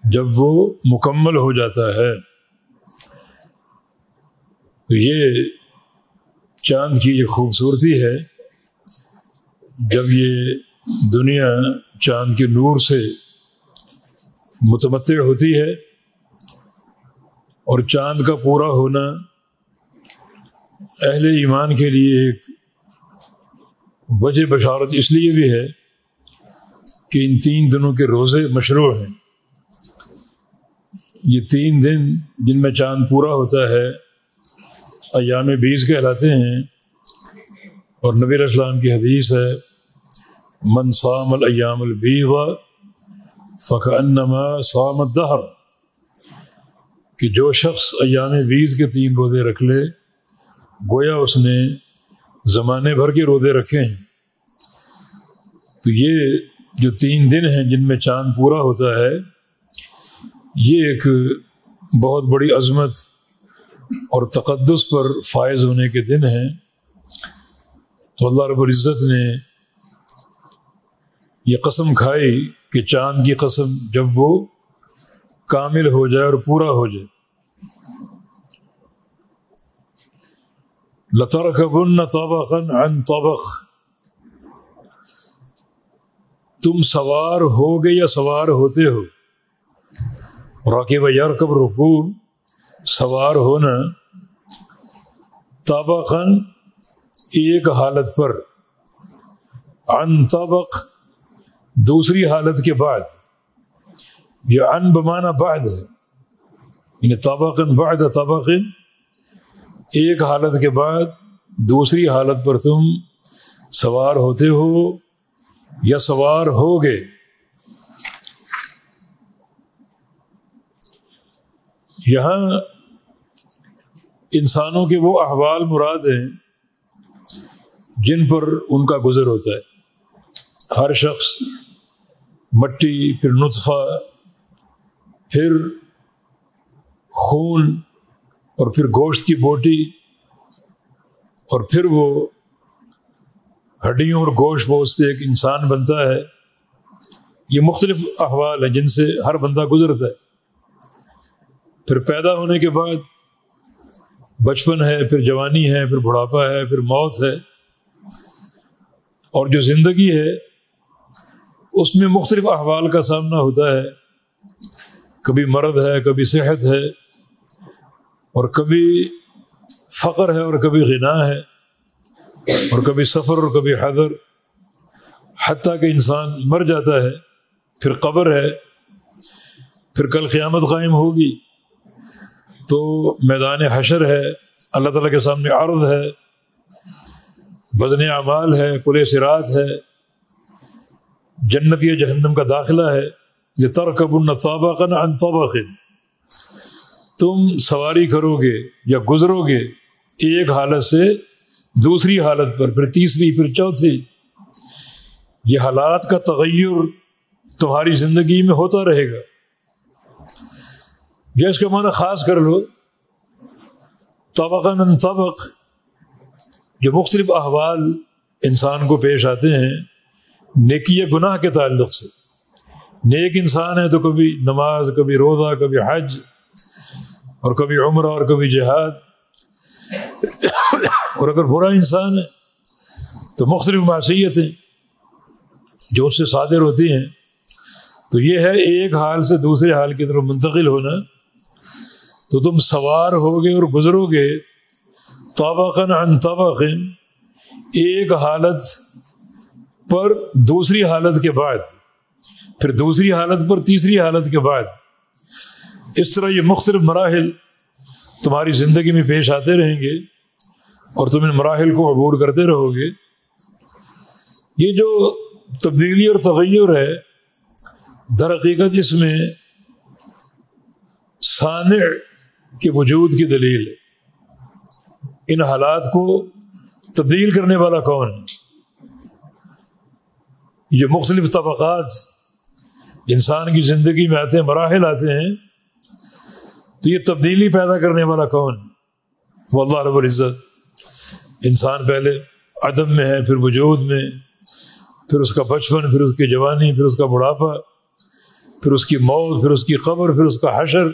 جب وہ مکمل ہو جاتا ہے۔ تو یہ چاند کی ایک خوبصورتی ہے، جب یہ دنیا چاند کے نور سے متمتع ہوتی ہے، اور چاند کا پورا ہونا اہل ایمان کے لیے ایک وجہ بشارت اس لیے بھی ہے کہ ان 3 دنوں کے روزے مشروع ہیں۔ یہ 3 دن جن میں چاند پورا ہوتا ہے ایام 20 کہلاتے ہیں، اور نبی علیہ السلام کی حدیث ہے، من صام الایام البیض فکأنما صام الدہر، کہ جو شخص ایام 20 کے 3 روزے رکھ لے گویا اس نے زمانے بھر کے روزے رکھے ہیں۔ تو یہ جو 3 دن ہیں جن میں چاند پورا ہوتا ہے، یہ ایک بہت بڑی عظمت اور تقدس پر فائز ہونے کے دن ہیں۔ تو اللہ رب العزت نے یہ قسم کھائی کہ چاند کی قسم جب وہ کامل ہو جائے اور پورا ہو جائے۔ لَتَرْكَبُنَّ طَبَقًا عَنْ طَبَقٍ، تم سوار ہوگے یا سوار ہوتے ہو۔ راکب یرکب، رکوب، سوار ہونا، طبقاً ایک حالت پر، عن طبق دوسری حالت کے بعد، یہ عن بمعنی بعد ہے، یعنی طبقاً بعد طبقاً، ایک حالت کے بعد دوسری حالت پر تم سوار ہوتے ہو یا سوار ہوگے. یہاں انسانوں کے وہ احوال مراد ہیں جن پر ان کا گزر ہوتا ہے. ہر شخص مٹی، پھر نطفہ، پھر خون، اور پھر گوشت کی بوٹی، اور پھر وہ ہڈیوں اور گوشت پوش سے ایک انسان بنتا ہے. یہ مختلف احوال ہیں جن سے ہر بندہ گزرتا ہے. پھر پیدا ہونے کے بعد بچپن ہے، پھر جوانی ہے، پھر بڑھاپا ہے، پھر موت ہے. اور جو زندگی ہے اس میں مختلف احوال کا سامنا ہوتا ہے. کبھی مرض ہے، کبھی صحت ہے، اور کبھی فقر ہے، اور کبھی غنا ہے، اور کبھی سفر اور کبھی حضر، حتیٰ کہ انسان مر جاتا ہے. پھر قبر ہے، پھر کل قیامت قائم ہوگی تو میدان حشر ہے، اللہ تعالیٰ کے سامنے عرض ہے، وزن اعمال ہے، پل صراط ہے، جنت یا جہنم کا داخلہ ہے. لترکبن طبقا عن طبق، تم سواری کرو گے یا گزرو گے ایک حالت سے دوسری حالت پر، پھر تیسری، پھر چوتھی. یہ حالات کا تغیر تمہاری زندگی میں ہوتا رہے گا. یا اس کا معنی خاص کر لو طبقاً عن طبق، جو مختلف احوال انسان کو پیش آتے ہیں نیکی یا گناہ کے تعلق سے. نیک انسان ہے تو کبھی نماز، کبھی روزہ، کبھی حج، اور کبھی عمرہ، اور کبھی جہاد. اور اگر برا انسان ہے تو مختلف معصیتیں جو اس سے صادر ہوتی ہیں. تو یہ ہے ایک حال سے دوسرے حال کی طرف منتقل ہونا. تو تم سوار ہوگے اور گزرو گے طبقاً عن طبق، ایک حالت پر دوسری حالت کے بعد، پھر دوسری حالت پر تیسری حالت کے بعد. اس طرح یہ مختلف مراحل تمہاری زندگی میں پیش آتے رہیں گے اور تم ان مراحل کو عبور کرتے رہو گے. یہ جو تبدیلی اور تغیر ہے در حقیقت اس میں صانع کے وجود کی دلیل ہے. ان حالات کو تبدیل کرنے والا کون ہے؟ یہ مختلف طبقات انسان کی زندگی میں آتے ہیں، مراحل آتے ہیں، تو یہ تبدیلی پیدا کرنے والا کون ہے؟ وہ اللہ رب العزت. انسان پہلے عدم میں ہے، پھر وجود میں، پھر اس کا بچپن، پھر اس کی جوانی، پھر اس کا بڑھاپا، پھر اس کی موت، پھر اس کی قبر، پھر اس کا حشر.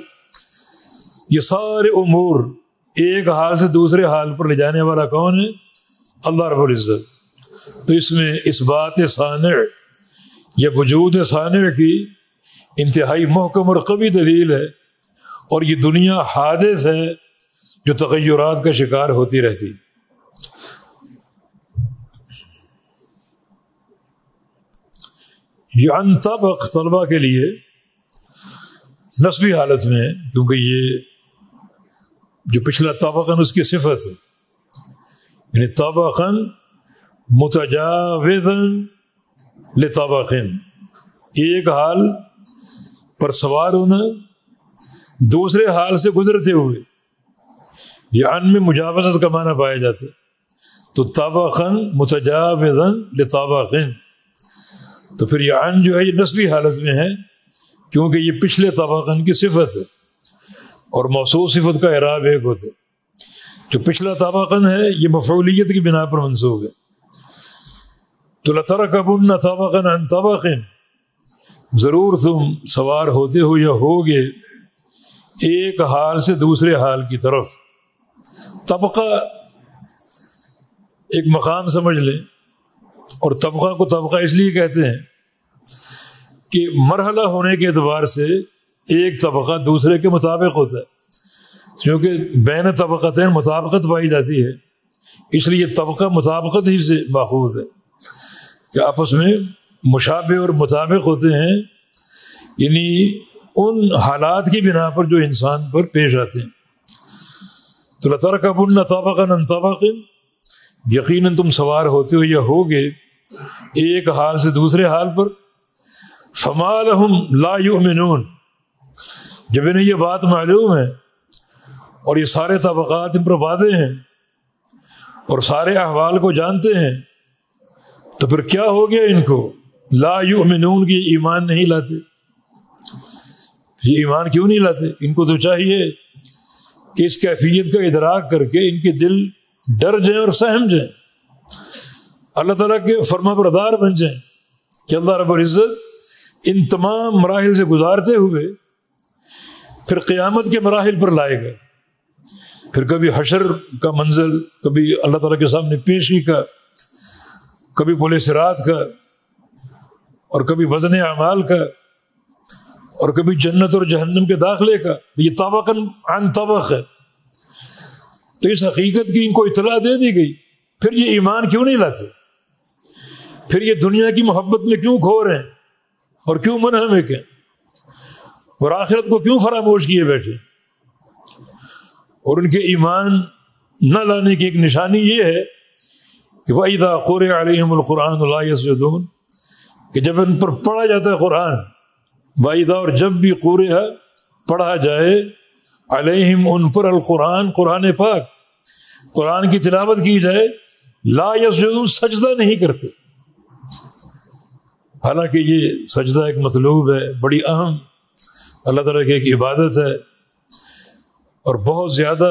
یہ سارے امور ایک حال سے دوسرے حال پر لے جانے والا کون ہے؟ اللہ رب العزت. تو اس میں اس بات صانع یا وجود صانع کی انتہائی محکم اور قوی دلیل ہے. اور یہ دنیا حادث ہے جو تغیرات کا شکار ہوتی رہتی. یہ عن طبق طلبہ کے لیے نسبی حالت میں ہے، کیونکہ یہ جو پچھلا طبقاً اس کی صفت ہے، یعنی طبقاً متجاوزاً لطبقاً، ایک حال پر سوار ہونا دوسرے حال سے گزرتے ہوئے. یہ عن میں مجاوزت کا معنی پایا جاتا ہے. تو طبقاً متجاوزاً لطبقاً، تو پھر یہ عن جو ہے یہ نسبی حالت میں ہے کیونکہ یہ پچھلے طبقاً کی صفت ہے، اور موصوف صفت کا اعراب ایک ہوتا ہے. جو پچھلا طبقاً ہے یہ مفعولیت کی بنا پر منصوب ہے. تو لترکبن طبقاً عن طبق، ضرور تم سوار ہوتے ہو یا ہوگے ایک حال سے دوسرے حال کی طرف. طبقہ ایک مقام سمجھ لیں، اور طبقہ کو طبقہ اس لیے کہتے ہیں کہ مرحلہ ہونے کے اعتبار سے ایک طبقہ دوسرے کے مطابق ہوتا ہے. کیونکہ بین طبقتین مطابقت پائی جاتی ہے، اس لیے طبقہ مطابقت ہی سے ماخوذ ہے کہ آپس میں مشابہ اور مطابق ہوتے ہیں، یعنی ان حالات کی بنا پر جو انسان پر پیش آتے ہیں. تو لترکبن طبقاً عن طبق، یقیناً تم سوار ہوتے ہو یا ہوگے ایک حال سے دوسرے حال پر. فما لهم لا یؤمنون، جب انہیں یہ بات معلوم ہے اور یہ سارے طبقات ان پر واضح ہیں اور سارے احوال کو جانتے ہیں، تو پھر کیا ہو گیا ان کو؟ لا یؤمنون کی ایمان نہیں لاتے. یہ ایمان کیوں نہیں لاتے؟ ان کو تو چاہیے کہ اس کیفیت کا ادراک کر کے ان کے دل ڈر جائیں اور سہم جائیں، اللہ تعالیٰ کے فرما بردار بن جائیں کہ اللہ رب العزت ان تمام مراحل سے گزارتے ہوئے پھر قیامت کے مراحل پر لائے گا. پھر کبھی حشر کا منزل، کبھی اللہ تعالیٰ کے سامنے پیشی کا، کبھی پل صراط کا، اور کبھی وزن اعمال کا، اور کبھی جنت اور جہنم کے داخلے کا. یہ طبقاً عن طبق ہے. تو اس حقیقت کی ان کو اطلاع دے دی گئی، پھر یہ ایمان کیوں نہیں لاتے؟ پھر یہ دنیا کی محبت میں کیوں کھو رہے ہیں اور کیوں منہمک ہیں اور آخرت کو کیوں فراموش کیے بیٹھے؟ اور ان کے ایمان نہ لانے کی ایک نشانی یہ ہے کہ وَإِذَا قُرِئَ عَلَيْهِمُ الْقُرْآنُ لَا يَسْجُدُونَ، کہ جب ان پر پڑھا جاتا ہے قرآن، وَإِذَا، اور جب بھی قُرِئَ پڑھا جائے، علیہم ان پر، القرآن قرآن پاک، قرآن کی تلاوت کی جائے، لا یسجدون سجدہ نہیں کرتے. حالانکہ یہ سجدہ ایک مطلوب ہے، بڑی اہم اللہ تعالیٰ کی ایک عبادت ہے اور بہت زیادہ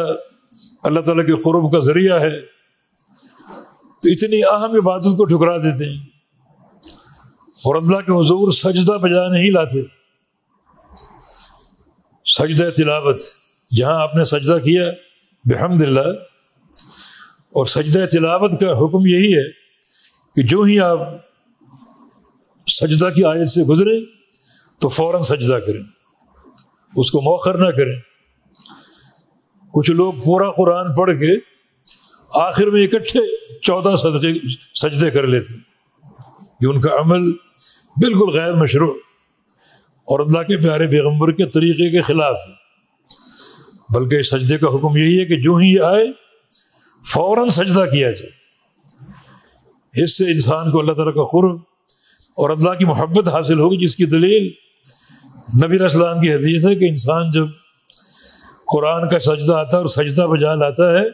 اللہ تعالیٰ کے قرب کا ذریعہ ہے، تو اتنی اہم عبادت کو ٹھکرا دیتے ہیں اور اللہ کے حضور سجدہ بجا نہیں لاتے. سجدہ تلاوت، جہاں آپ نے سجدہ کیا بحمد اللہ، اور سجدہ تلاوت کا حکم یہی ہے کہ جو ہی آپ سجدہ کی آیت سے گزریں تو فوراً سجدہ کریں، اس کو مؤخر نہ کریں. کچھ لوگ پورا قرآن پڑھ کے آخر میں اکٹھے 14 سجدے کر لیتے، یہ ان کا عمل بالکل غیر مشروع اور اللہ کے پیارے پیغمبر کے طریقے کے خلاف ہے. بلکہ اس سجدے کا حکم یہی ہے کہ جو ہی آئے فوراً سجدہ کیا جائے. اس سے انسان کو اللہ تعالیٰ کا قرب اور اللہ کی محبت حاصل ہوگی، جس کی دلیل نبی علیہ السلام کی حدیث ہے کہ انسان جب قرآن کا سجدہ آتا ہے اور سجدہ بجا لاتا ہے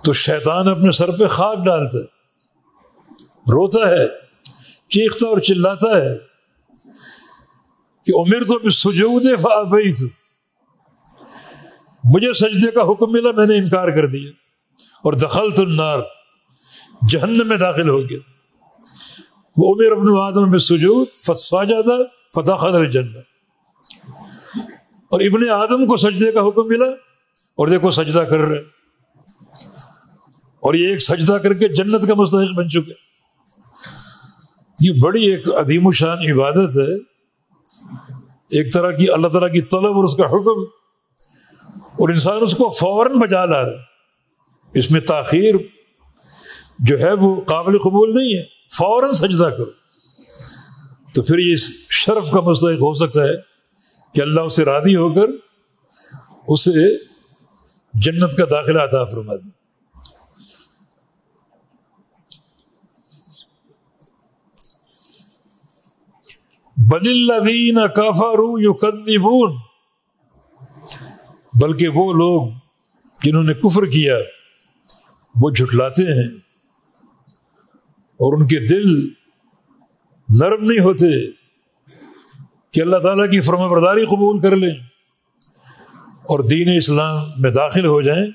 تو شیطان اپنے سر پہ خاک ڈالتا ہے، روتا ہے، چیختا اور چلاتا ہے کہ امرت بالسجود فابیت، مجھے سجدے کا حکم ملا، میں نے انکار کر دیا، اور دخلت النار، جہنم میں داخل ہو گیا. وہ امر ابن آدم بالسجود فسجد فدخل الجنہ، اور ابن آدم کو سجدے کا حکم ملا اور دیکھو سجدہ کر رہے، اور یہ ایک سجدہ کر کے جنت کا مستحق بن چکے. یہ بڑی ایک عظیم الشان عبادت ہے، ایک طرح کی اللہ تعالیٰ کی طلب اور اس کا حکم، اور انسان اس کو فوراً بجا لا رہا ہے. اس میں تاخیر جو ہے وہ قابل قبول نہیں ہے، فوراً سجدہ کرو. تو پھر یہ شرف کا مستحق ہو سکتا ہے کہ اللہ اسے راضی ہو کر اسے جنت کا داخلہ عطا فرما دے. بل الذین کفروا یکذبون، بلکہ وہ لوگ جنہوں نے کفر کیا وہ جھٹلاتے ہیں اور ان کے دل نرم نہیں ہوتے کہ اللہ تعالیٰ کی فرما برداری قبول کر لیں اور دین اسلام میں داخل ہو جائیں،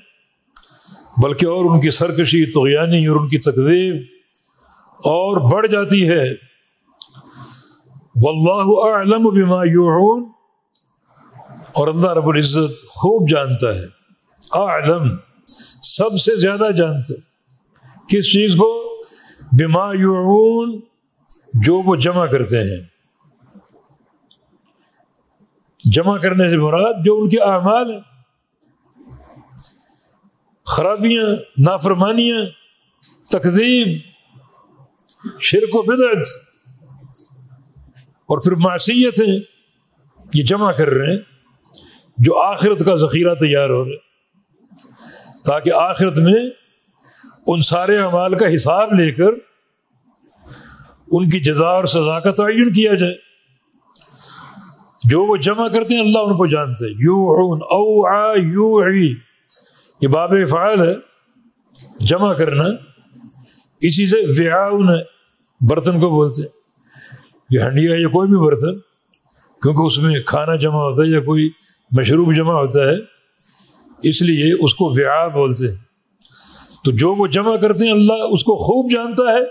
بلکہ اور ان کی سرکشی، طغیانی اور ان کی تکذیب اور بڑھ جاتی ہے. واللہ اعلم بما یوعون، اور اللہ رب العزت خوب جانتا ہے، اعلم سب سے زیادہ جانتا ہے کس چیز کو؟ بما یوعون، جو وہ جمع کرتے ہیں. جمع کرنے سے مراد جو ان کے اعمال ہیں، خرابیاں، نافرمانیاں، تکذیب، شرک و بدعت اور پھر معصیتیں، یہ جمع کر رہے ہیں جو آخرت کا ذخیرہ تیار ہو رہا ہے، تاکہ آخرت میں ان سارے اعمال کا حساب لے کر ان کی جزا اور سزا کا تعین کیا جائے. جو وہ جمع کرتے ہیں اللہ ان کو جانتے ہیں. یوعون اوعا یوعی، یہ باب افعال ہے، جمع کرنا. اسی سے وعاؤن ہے، برتن کو بولتے ہیں. یہ ہنڈیا یا کوئی بھی برتن، کیونکہ اس میں کھانا جمع ہوتا ہے یا کوئی مشروب جمع ہوتا ہے، اس لیے اس کو وعاء بولتے ہیں. تو جو وہ جمع کرتے ہیں اللہ اس کو خوب جانتا ہے،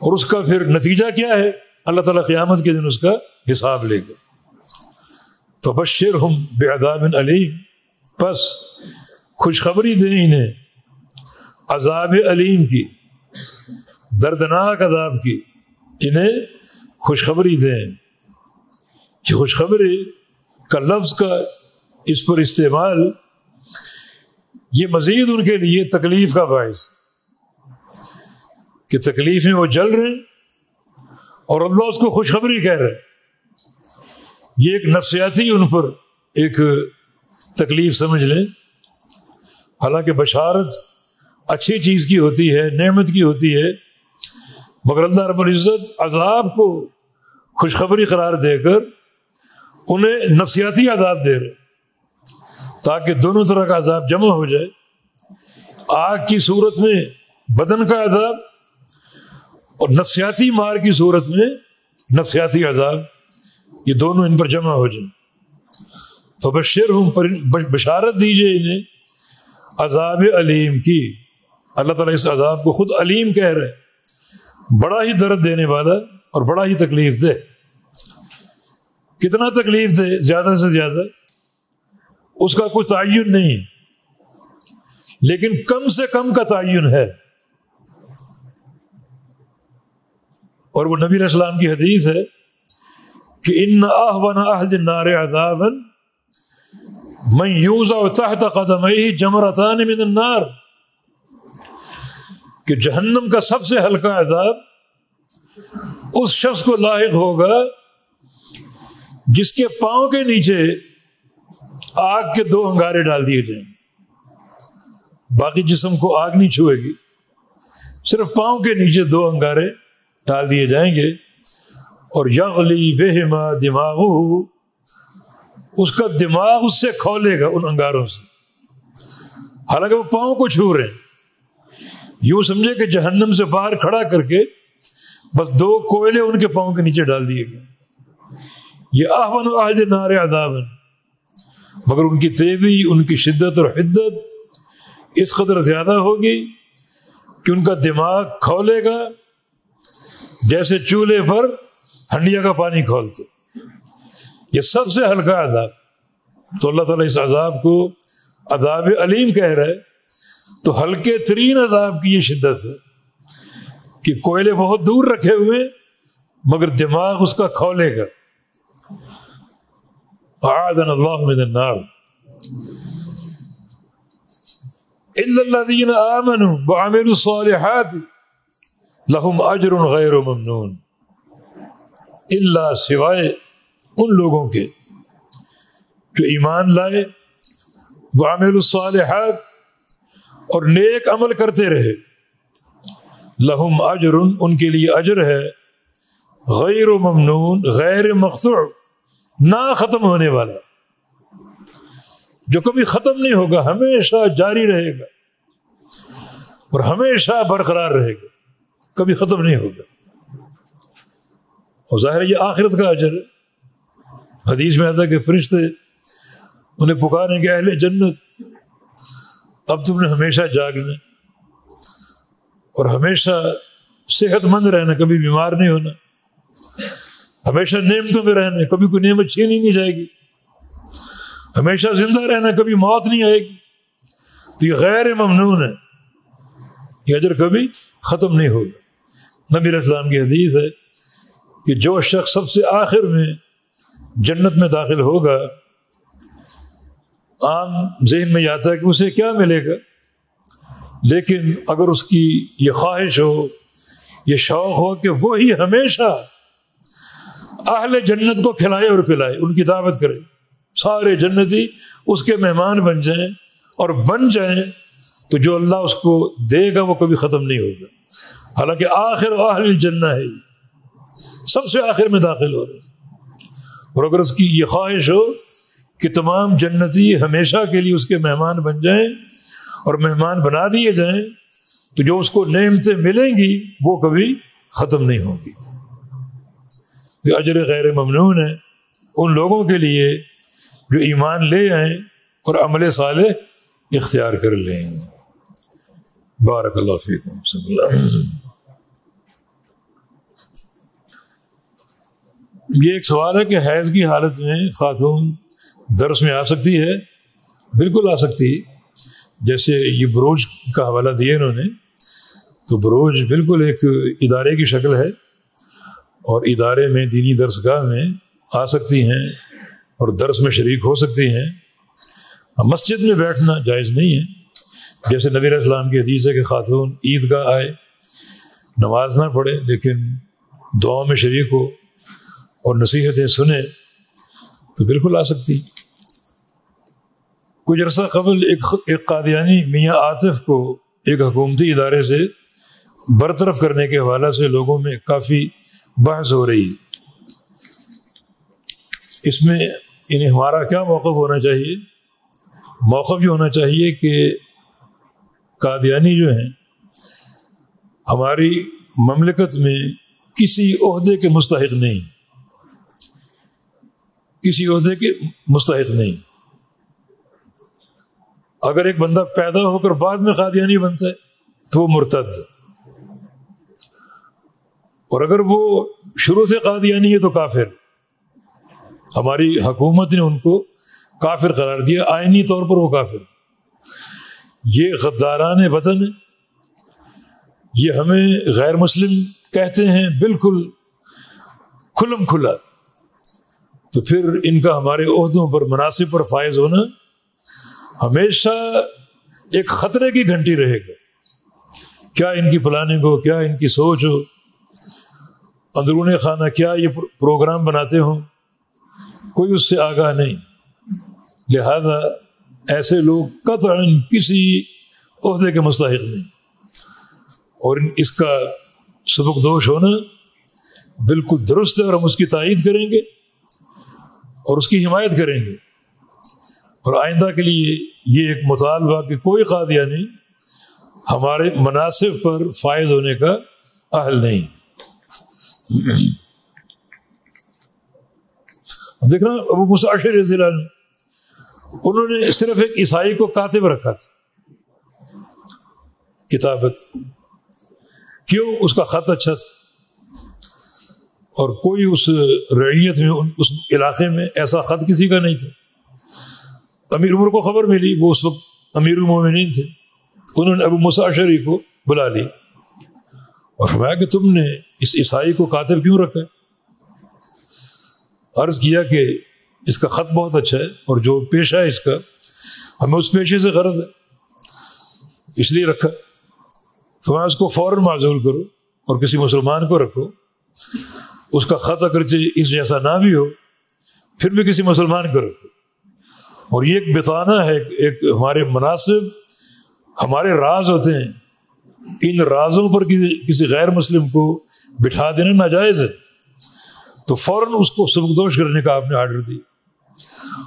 اور اس کا پھر نتیجہ کیا ہے؟ اللہ تعالیٰ قیامت کے دن اس کا حساب لے گا. فبشرہم بعذاب علیم، پس خوشخبری دیں انہیں عذاب علیم کی، دردناک عذاب کی. انہیں خوشخبری دیں. یہ خوشخبری کا لفظ کا اس پر استعمال یہ مزید ان کے لیے تکلیف کا باعث کہ تکلیف میں وہ جل رہے ہیں اور اللہ اس کو خوشخبری کہہ رہے ہیں. یہ ایک نفسیاتی ان پر ایک تکلیف سمجھ لیں. حالانکہ بشارت اچھی چیز کی ہوتی ہے، نعمت کی ہوتی ہے، مگر اللہ رب العزت عذاب کو خوشخبری قرار دے کر انہیں نفسیاتی عذاب دے رہے تاکہ دونوں طرح کا عذاب جمع ہو جائے. آگ کی صورت میں بدن کا عذاب اور نفسیاتی مار کی صورت میں نفسیاتی عذاب، یہ دونوں ان پر جمع ہو جائیں. فبشرہم، بشارت دیجئے انہیں عذاب علیم کی. اللہ تعالیٰ اس عذاب کو خود علیم کہہ رہے ہیں، بڑا ہی درد دینے والا اور بڑا ہی تکلیف دہ. کتنا تکلیف دے؟ زیادہ سے زیادہ اس کا کوئی تعین نہیں، لیکن کم سے کم کا تعین ہے. اور وہ نبی علیہ السلام کی حدیث ہے کہ ان اہون اہل النار عذابا من یوضع تحت قدمیہ جمرتان من النار، کہ جہنم کا سب سے ہلکا عذاب اس شخص کو لاحق ہوگا جس کے پاؤں کے نیچے آگ کے 2 انگارے ڈال دیے جائیں. باقی جسم کو آگ نہیں چھوئے گی، صرف پاؤں کے نیچے 2 انگارے ڈال دیے جائیں گے. اور یغلی بہما دماغہ، اس کا دماغ اس سے کھولے گا ان انگاروں سے، حالانکہ وہ پاؤں کو چھو رہے ہیں. یوں سمجھے کہ جہنم سے باہر کھڑا کر کے بس 2 کوئلے ان کے پاؤں کے نیچے ڈال دیے گئے. یہ اہون اہل النار عذابا، مگر ان کی تیزی، ان کی شدت اور حدت اس قدر زیادہ ہوگی کہ ان کا دماغ کھولے گا جیسے چولہے پر ہنڈیا کا پانی کھولتے. یہ سب سے ہلکا عذاب. تو اللہ تعالیٰ اس عذاب کو عذاب علیم کہہ رہا ہے. تو ہلکے ترین عذاب کی یہ شدت ہے کہ کوئلے بہت دور رکھے ہوئے مگر دماغ اس کا کھولے گا. اعاذنا اللہ من النار. الا الذين آمنوا وعملوا الصالحات لهم اجر غیر ممنون، الا سوائے ان لوگوں کے جو ایمان لائے، وعملوا الصالحات، اور نیک عمل کرتے رہے، لہم اجر، ان کے لیے اجر ہے، غیر ممنون، غیر مقطوع، نہ ختم ہونے والا، جو کبھی ختم نہیں ہوگا، ہمیشہ جاری رہے گا اور ہمیشہ برقرار رہے گا، کبھی ختم نہیں ہوگا. اور ظاہر یہ آخرت کا اجر ہے. حدیث میں آتا ہے کہ فرشتے انہیں پکاریں گے، اہل جنت اب تم نے ہمیشہ جاگنا اور ہمیشہ صحت مند رہنا، کبھی بیمار نہیں ہونا، ہمیشہ نعمتوں میں رہنا، کبھی کوئی نعمت چھینی نہیں جائے گی، ہمیشہ زندہ رہنا، کبھی موت نہیں آئے گی. تو یہ غیر ممنون ہے، یہ اجر کبھی ختم نہیں ہوگا. نبی علیہ السلام کی حدیث ہے کہ جو شخص سب سے آخر میں جنت میں داخل ہوگا، عام ذہن میں آتا ہے کہ اسے کیا ملے گا، لیکن اگر اس کی یہ خواہش ہو، یہ شوق ہو کہ وہی ہمیشہ اہل جنت کو کھلائے اور پلائے، ان کی دعوت کرے، سارے جنتی اس کے مہمان بن جائیں اور بن جائیں، تو جو اللہ اس کو دے گا وہ کبھی ختم نہیں ہوگا، حالانکہ آخر اہل الجنہ ہے، سب سے آخر میں داخل ہو رہے ہیں۔ اور اگر اس کی یہ خواہش ہو کہ تمام جنتی ہمیشہ کے لیے اس کے مہمان بن جائیں اور مہمان بنا دیے جائیں، تو جو اس کو نعمتیں ملیں گی وہ کبھی ختم نہیں ہوں گی۔ یہ اجر غیر ممنون ہے ان لوگوں کے لیے جو ایمان لے آئیں اور عمل صالح اختیار کر لیں۔ بارک اللہ فیکم۔ یہ ایک سوال ہے کہ حیض کی حالت میں خاتون درس میں آ سکتی ہے؟ بالکل آ سکتی ہے۔ جیسے یہ بروج کا حوالہ دیا انہوں نے، تو بروج بالکل ایک ادارے کی شکل ہے، اور ادارے میں دینی درسگاہ میں آ سکتی ہیں اور درس میں شریک ہو سکتی ہیں۔ مسجد میں بیٹھنا جائز نہیں ہے، جیسے نبی علیہ السلام کی حدیث ہے کہ خاتون عیدگاہ آئے، نماز نہ پڑھے لیکن دعاؤں میں شریک ہو اور نصیحتیں سنیں، تو بالکل آ سکتی۔ کچھ عرصہ قبل ایک قادیانی میاں عاطف کو ایک حکومتی ادارے سے برطرف کرنے کے حوالے سے لوگوں میں کافی بحث ہو رہی ہے۔ اس میں انہیں ہمارا کیا موقف ہونا چاہیے؟ موقف یہ ہونا چاہیے کہ قادیانی جو ہیں ہماری مملکت میں کسی عہدے کے مستحق نہیں، کسی عہدے کے مستحق نہیں۔ اگر ایک بندہ پیدا ہو کر بعد میں قادیانی بنتا ہے تو وہ مرتد ہے، اور اگر وہ شروع سے قادیانی ہے تو کافر۔ ہماری حکومت نے ان کو کافر قرار دیا، آئینی طور پر وہ کافر۔ یہ غداران وطن ہے، یہ ہمیں غیر مسلم کہتے ہیں بالکل کھلم کھلا، تو پھر ان کا ہمارے عہدوں پر مناصب پر فائز ہونا ہمیشہ ایک خطرے کی گھنٹی رہے گا۔ کیا ان کی پلاننگ ہو، کیا ان کی سوچ ہو، اندرون خانہ کیا یہ پروگرام بناتے ہوں، کوئی اس سے آگاہ نہیں۔ لہذا ایسے لوگ قطعاً کسی عہدے کے مستحق نہیں، اور اس کا سبکدوش ہونا بالکل درست ہے، اور ہم اس کی تائید کریں گے اور اس کی حمایت کریں گے، اور آئندہ کے لیے یہ ایک مطالبہ کہ کوئی قادیانی ہمارے مناصب پر فائز ہونے کا اہل نہیں۔ دیکھنا ابو موسیٰ اشعری رضی اللہ عنہ، انہوں نے صرف ایک عیسائی کو کاتب رکھا تھا، کتابت۔ کیوں؟ اس کا خط اچھا تھا، اور کوئی اس رعیت میں، اس علاقے میں ایسا خط کسی کا نہیں تھا۔ امیر عمر کو خبر ملی، وہ اس وقت امیر المومنین تھے، انہوں نے ابو موسیٰ اشعری کو بلا لی اور فرمایا کہ تم نے اس عیسائی کو کاتب کیوں رکھا؟ عرض کیا کہ اس کا خط بہت اچھا ہے، اور جو پیشہ ہے اس کا، ہمیں اس پیشے سے غرض ہے، اس لیے رکھا۔ فرمایا اس کو فوراً معزول کرو اور کسی مسلمان کو رکھو، اس کا خط اگرچہ اس جیسا نہ بھی ہو پھر بھی کسی مسلمان کو رکھو۔ اور یہ ایک بتانا ہے، ایک ہمارے مناسب، ہمارے راز ہوتے ہیں، ان رازوں پر کسی غیر مسلم کو بٹھا دینا ناجائز ہے، تو فوراً اس کو سبکدوش کرنے کا آپ نے آرڈر دی۔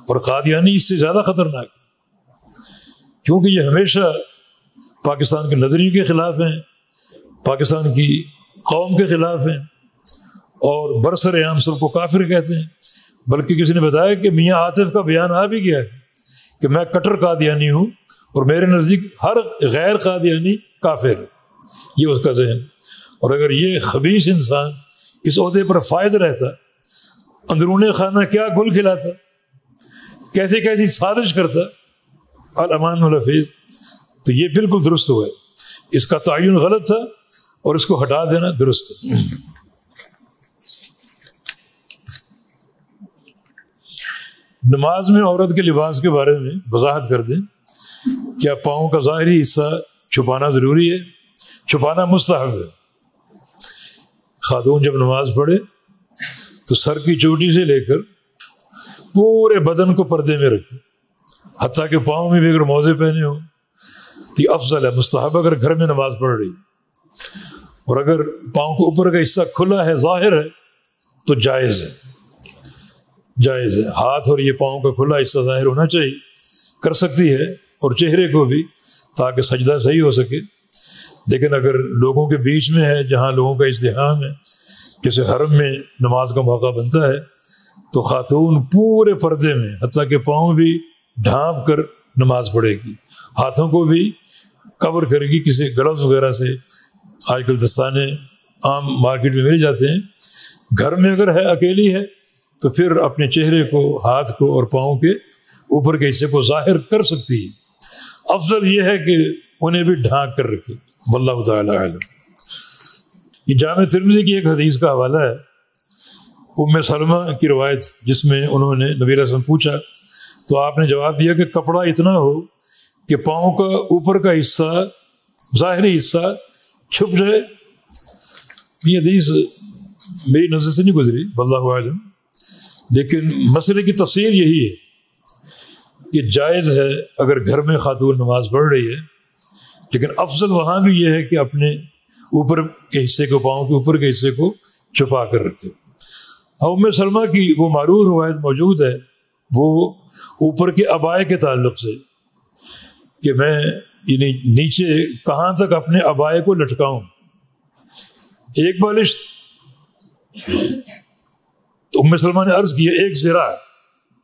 اور قادیانی اس سے زیادہ خطرناک، کیونکہ یہ ہمیشہ پاکستان کے نظریے کے خلاف ہیں، پاکستان کی قوم کے خلاف ہیں، اور برسر عام سب کو کافر کہتے ہیں۔ بلکہ کسی نے بتایا کہ میاں عاطف کا بیان آ بھی گیا ہے کہ میں کٹر قادیانی ہوں، اور میرے نزدیک ہر غیر قادیانی کافر ہے، یہ اس کا ذہن۔ اور اگر یہ خبیث انسان اس عہدے پر فائز رہتا، اندرون خانہ کیا گل کھلاتا، کیسے کیسی سازش کرتا، الامان الحفیظ، تو یہ بالکل درست ہوا ہے۔ اس کا تعین غلط تھا اور اس کو ہٹا دینا درست ہے۔ نماز میں عورت کے لباس کے بارے میں وضاحت کر دیں۔ کیا پاؤں کا ظاہری حصہ چھپانا ضروری ہے؟ چھپانا مستحب ہے۔ خاتون جب نماز پڑھے تو سر کی چوٹی سے لے کر پورے بدن کو پردے میں رکھے، حتیٰ کہ پاؤں میں بھی اگر موزے پہنے ہوں تو تو یہ افضل ہے، مستحب اگر گھر میں نماز پڑھ رہی اور اگر پاؤں کے اوپر کا حصہ کھلا ہے ظاہر ہے تو جائز ہے، جائز ہے۔ ہاتھ اور یہ پاؤں کا کھلا حصہ ظاہر ہونا چاہیے، کر سکتی ہے، اور چہرے کو بھی، تاکہ سجدہ صحیح ہو سکے۔ لیکن اگر لوگوں کے بیچ میں ہے جہاں لوگوں کا ازدحام ہے، جیسے حرم میں نماز کا موقع بنتا ہے، تو خاتون پورے پردے میں حتیٰ کہ پاؤں بھی ڈھانپ کر نماز پڑھے گی، ہاتھوں کو بھی کور کرے گی کسی گلوز وغیرہ سے۔ آج کل دستانے عام مارکیٹ میں مل جاتے ہیں۔ گھر میں اگر ہے، اکیلی ہے، تو پھر اپنے چہرے کو، ہاتھ کو اور پاؤں کے اوپر کے حصے کو ظاہر کر سکتی ہے۔ افضل یہ ہے کہ انہیں بھی ڈھانک کر رکھے، واللہ تعالی اعلم۔ یہ جامع ترمذی کی ایک حدیث کا حوالہ ہے، ام سلمہ کی روایت، جس میں انہوں نے نبی علیہ السلام پوچھا تو آپ نے جواب دیا کہ کپڑا اتنا ہو کہ پاؤں کا اوپر کا حصہ، ظاہری حصہ چھپ جائے۔ یہ حدیث میری نظر سے نہیں گزری، واللہ عالم، لیکن مسئلے کی تفسیر یہی ہے کہ جائز ہے اگر گھر میں خاتون نماز پڑھ رہی ہے، لیکن افضل وہاں بھی یہ ہے کہ اپنے اوپر کے حصے کو، پاؤں کے اوپر کے حصے کو چھپا کر رکھے۔ ام سلمہ کی وہ معروف روایت موجود ہے، وہ اوپر کے عبائے کے تعلق سے، کہ میں یعنی نیچے کہاں تک اپنے عبائے کو لٹکاؤں، ایک بالشت۔ تو ام سلمہ نے عرض کیا ایک ذراع،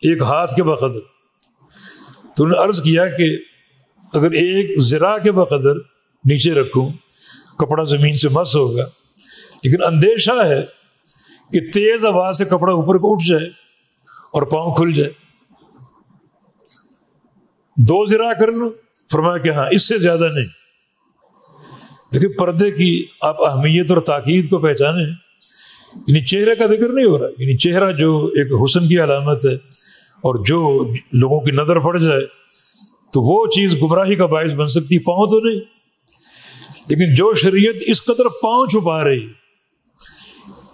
ایک ہاتھ کے بقدر۔ تو انہوں نے عرض کیا کہ اگر ایک ذراع کے بقدر نیچے رکھوں، کپڑا زمین سے مس ہوگا، لیکن اندیشہ ہے کہ تیز آواز سے کپڑا اوپر کو اٹھ جائے اور پاؤں کھل جائے۔ 2 ذراع کر لوں؟ فرمایا کہ ہاں، اس سے زیادہ نہیں۔ دیکھیں پردے کی آپ اہمیت اور تاکید کو پہچانیں، یعنی چہرے کا ذکر نہیں ہو رہا، یعنی چہرہ جو ایک حسن کی علامت ہے، اور جو لوگوں کی نظر پڑ جائے تو وہ چیز گمراہی کا باعث بن سکتی، پاؤں تو نہیں۔ لیکن جو شریعت اس قدر پاؤں چھپا رہی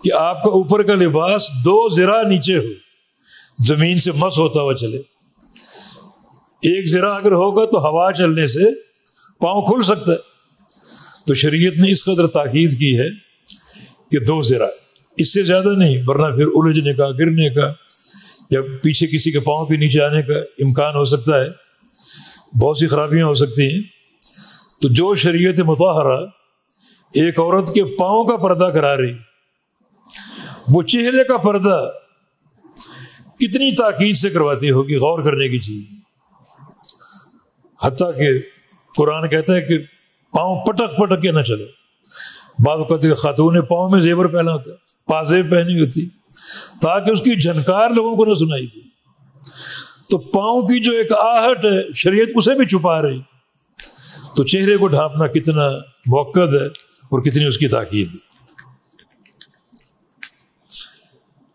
کہ آپ کا اوپر کا لباس 2 ذراع نیچے ہو، زمین سے مس ہوتا ہوا چلے، 1 ذراع اگر ہوگا تو ہوا چلنے سے پاؤں کھل سکتا ہے، تو شریعت نے اس قدر تاکید کی ہے کہ 2 ذراع، اس سے زیادہ نہیں، ورنہ پھر الجھنے کا، گرنے کا، یا پیچھے کسی کے پاؤں کے نیچے آنے کا امکان ہو سکتا ہے، بہت سی خرابیاں ہو سکتی ہیں۔ تو جو شریعت مطہرہ ایک عورت کے پاؤں کا پردہ کرا رہی، وہ چہرے کا پردہ کتنی تاکید سے کرواتی ہوگی، غور کرنے کی چیز۔ حتیٰ کہ قرآن کہتا ہے کہ پاؤں پٹک پٹک کے نہ چلو۔ بعض اوقات خاتون پاؤں میں زیور پہنا ہوتا ہے، پازیب پہنی ہوتی، تاکہ اس کی جھنکار لوگوں کو نہ سنائی دے۔ تو پاؤں کی جو ایک آہٹ ہے، شریعت اسے بھی چھپا رہی، تو چہرے کو ڈھانپنا کتنا موقد ہے اور کتنی اس کی تاکید ہے۔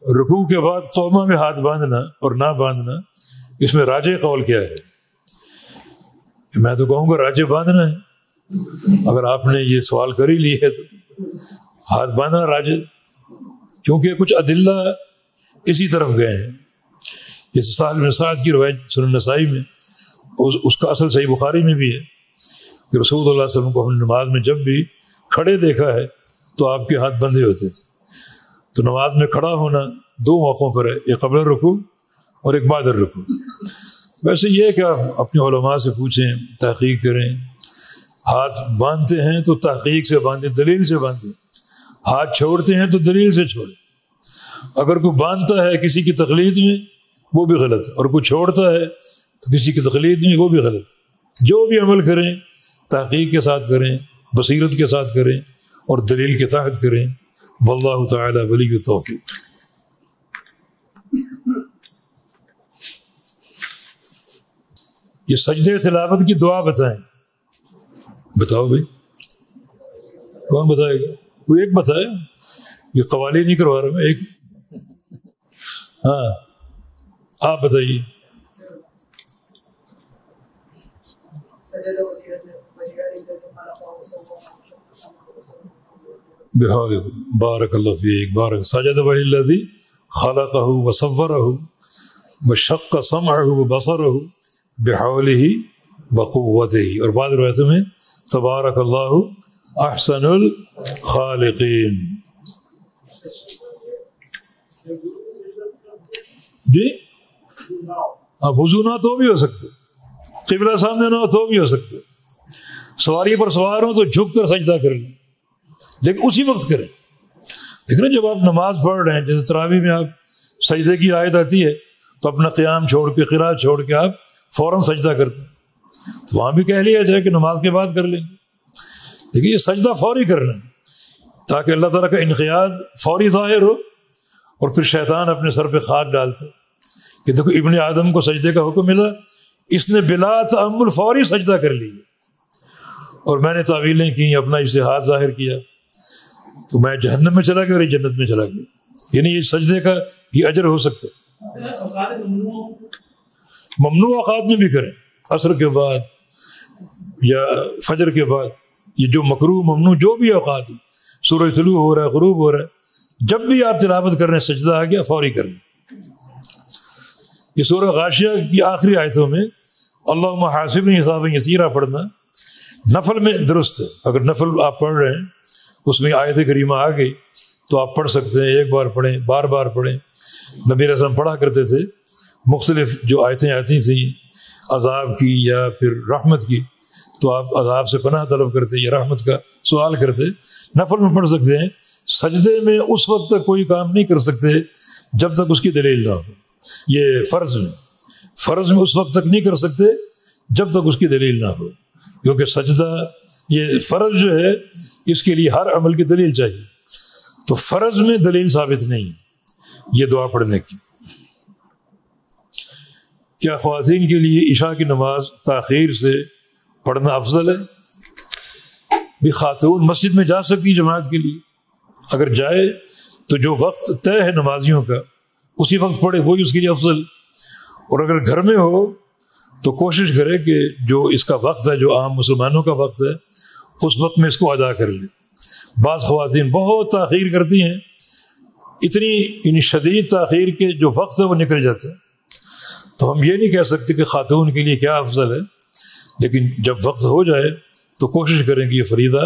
رکوع کے بعد قومہ میں ہاتھ باندھنا اور نہ باندھنا، اس میں راجح قول کیا ہے؟ میں تو کہوں گا راجح باندھنا ہے۔ اگر آپ نے یہ سوال کر ہی لی ہے تو ہاتھ باندھنا راجح، کیونکہ کچھ ادلہ اسی طرف گئے ہیں۔ جیسے سہل بن سعد کی روایت سنن نسائی میں، اس کا اصل صحیح بخاری میں بھی ہے کہ رسول اللہ صلی اللہ علیہ وسلم کو ہم نے نماز میں جب بھی کھڑے دیکھا ہے تو آپ کے ہاتھ بندھے ہوتے تھے۔ تو نماز میں کھڑا ہونا 2 موقعوں پر ہے، ایک قبل رکوع اور ایک بعد الرکوع۔ ویسے یہ ہے کہ آپ اپنے علماء سے پوچھیں، تحقیق کریں۔ ہاتھ باندھتے ہیں تو تحقیق سے باندھیں، دلیل سے باندھیں۔ ہاتھ چھوڑتے ہیں تو دلیل سے چھوڑیں۔ اگر کوئی باندھتا ہے کسی کی تقلید میں، وہ بھی غلط ہے، اور کوئی چھوڑتا ہے تو کسی کی تقلید میں، وہ بھی غلط ہے۔ جو بھی عمل کریں تحقیق کے ساتھ کریں، بصیرت کے ساتھ کریں، اور دلیل کے تحت کریں۔ واللہ تعالی ولی التوفیق۔ یہ سجدے تلاوت کی دعا بتائیں۔ بتاؤ بھائی، کون بتائے گا؟ کوئی ایک بتائے، یہ قوالی نہیں کروا رہا میں، ایک۔ ہاں آپ بتائیے۔ بارک اللہ فیک، بارک۔ سجد وجہ الذی خلقہ وصورہ وشق سمعہ وبصرہ بحولہ بقوته، اور بعض روایتوں میں تبارک اللہ احسن الخالقین۔ جی وضو نہ تو بھی ہو سکتے، قبلہ سامنے نہ ہو تو بھی ہو سکتے، سواری پر سوار ہوں تو جھک کر سجدہ کر لیں، لیکن اسی وقت کریں۔ دیکھ رہے جب آپ نماز پڑھ رہے ہیں، جیسے تراویح میں آپ سجدے کی آیت آتی ہے تو اپنا قیام چھوڑ کے، قرات چھوڑ کے آپ فوراً سجدہ کرتے ہیں، تو وہاں بھی کہہ لیا جائے کہ نماز کے بعد کر لیں گے، لیکن یہ سجدہ فوری کرنا ہے تاکہ اللہ تعالیٰ کا انقیاد فوری ظاہر ہو، اور پھر شیطان اپنے سر پہ خاک ڈالتا کہ دیکھو ابن آدم کو سجدے کا حکم ملا، اس نے بلا تأمل فوری سجدہ کر لی، اور میں نے تعویلیں کی، اپنا اجتہاد ظاہر کیا، تو میں جہنم میں چلا گیا اور یہ جنت میں چلا گیا۔ یعنی یہ سجدے کا یہ اجر ہو سکتا ہے۔ ممنوع اوقات میں بھی کریں، عصر کے بعد یا فجر کے بعد، یہ جو مکروہ ممنوع جو بھی اوقات ہے، سورج طلوع ہو رہا ہے، غروب ہو رہا ہے، جب بھی آپ تلاوت کر رہے ہیں سجدہ آ گیا فوری کر لیں۔ یہ سورہ غاشیہ کی آخری آیتوں میں اللہم حاسبنی حسابا یسیرا پڑھنا نفل میں درست ہے، اگر نفل آپ پڑھ رہے ہیں اس میں آیت کریمہ آ گئی تو آپ پڑھ سکتے ہیں، ایک بار پڑھیں، بار بار پڑھیں۔ نبی علیہ السلام پڑھا کرتے تھے، مختلف جو آیتیں آتی تھیں عذاب کی یا پھر رحمت کی، تو آپ عذاب سے پناہ طلب کرتے یا رحمت کا سوال کرتے۔ نفل میں پڑھ سکتے ہیں، سجدے میں اس وقت تک کوئی کام نہیں کر سکتے جب تک اس کی دلیل نہ ہو۔ یہ فرض میں اس وقت تک نہیں کر سکتے جب تک اس کی دلیل نہ ہو، کیونکہ سجدہ یہ فرض جو ہے اس کے لیے ہر عمل کی دلیل چاہیے، تو فرض میں دلیل ثابت نہیں ہے یہ دعا پڑھنے کی۔ کیا خواتین کے لیے عشاء کی نماز تاخیر سے پڑھنا افضل ہے؟ بھی خاتون مسجد میں جا سکتی جماعت کے لیے، اگر جائے تو جو وقت طے ہے نمازیوں کا اسی وقت پڑھے، وہی اس کے لیے افضل، اور اگر گھر میں ہو تو کوشش کرے کہ جو اس کا وقت ہے، جو عام مسلمانوں کا وقت ہے، اس وقت میں اس کو ادا کر لے۔ بعض خواتین بہت تاخیر کرتی ہیں، اتنی شدید تاخیر کے جو وقت ہے وہ نکل جاتا ہے، تو ہم یہ نہیں کہہ سکتے کہ خاتون کے لیے کیا افضل ہے، لیکن جب وقت ہو جائے تو کوشش کریں کہ یہ فریضہ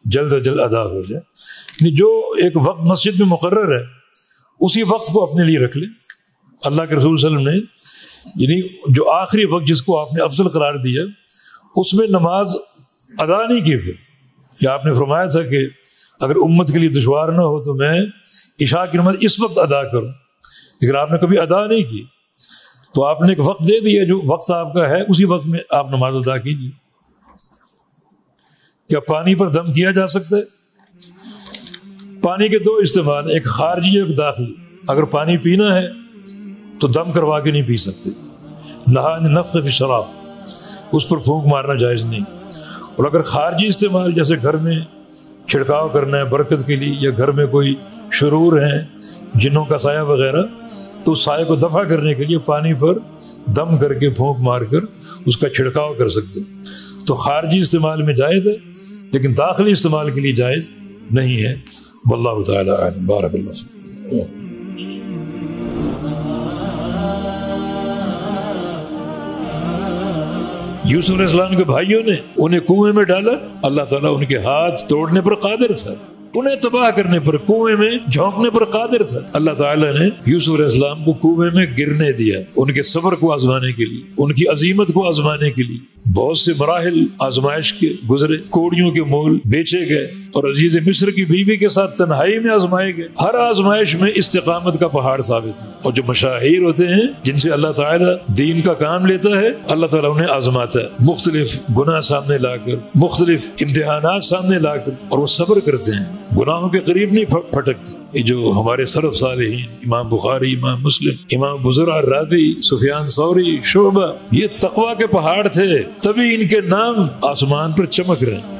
جلد از جلد ادا ہو جائے۔ یعنی جو ایک وقت مسجد میں مقرر ہے اسی وقت کو اپنے لیے رکھ لیں۔ اللہ کے رسول صلی اللہ علیہ وسلم نے یعنی جو آخری وقت جس کو آپ نے افضل قرار دیا اس میں نماز ادا نہیں کی، پھر یا آپ نے فرمایا تھا کہ اگر امت کے لیے دشوار نہ ہو تو میں عشاء کی نماز اس وقت ادا کروں، لیکن آپ نے کبھی ادا نہیں کی، تو آپ نے ایک وقت دے دیا، جو وقت آپ کا ہے اسی وقت میں آپ نماز ادا کیجیے۔ کیا پانی پر دم کیا جا سکتا ہے؟ پانی کے دو استعمال، ایک خارجی ایک داخلی۔ اگر پانی پینا ہے تو دم کروا کے نہیں پی سکتے، لہٰذا نفخ فی الشراب، اس پر پھونک مارنا جائز نہیں۔ اور اگر خارجی استعمال جیسے گھر میں چھڑکاؤ کرنا ہے برکت کے لیے، یا گھر میں کوئی شرور ہیں جنوں کا سایہ وغیرہ، تو اس سایہ کو دفع کرنے کے لیے پانی پر دم کر کے پھونک مار کر اس کا چھڑکاؤ کر سکتے۔ تو خارجی استعمال میں جائز ہے، لیکن داخلی استعمال کے لیے جائز نہیں ہے۔ واللہ تعالی اعلم۔ بارک اللہ فیکم۔ یوسف علیہ السلام کے بھائیوں نے انہیں کنویں میں ڈالا، اللہ تعالیٰ ان کے ہاتھ توڑنے پر قادر تھا، انہیں تباہ کرنے پر، کنویں میں جھونکنے پر قادر تھا۔ اللہ تعالیٰ نے یوسف علیہ السلام کو کنویں میں گرنے دیا، ان کے صبر کو آزمانے کے لیے، ان کی عظیمت کو آزمانے کے لیے۔ بہت سے مراحل آزمائش کے گزرے، کوڑیوں کے مول بیچے گئے، اور عزیز مصر کی بیوی کے ساتھ تنہائی میں آزمائے گئے۔ ہر آزمائش میں استقامت کا پہاڑ ثابت ہے، اور جو مشاہیر ہوتے ہیں جن سے اللہ تعالیٰ دین کا کام لیتا ہے، اللہ تعالیٰ انہیں آزماتا ہے، مختلف گناہ سامنے لا کر، مختلف امتحانات سامنے لا کر، اور وہ صبر کرتے ہیں، گناہوں کے قریب نہیں پھٹکتے۔ یہ جو ہمارے سلف صالحین، امام بخاری، امام مسلم، امام بزرع الرازی، سفیان ثوری، شعبہ، یہ تقویٰ کے پہاڑ تھے، تبھی ان کے نام آسمان پر چمک رہے ہیں۔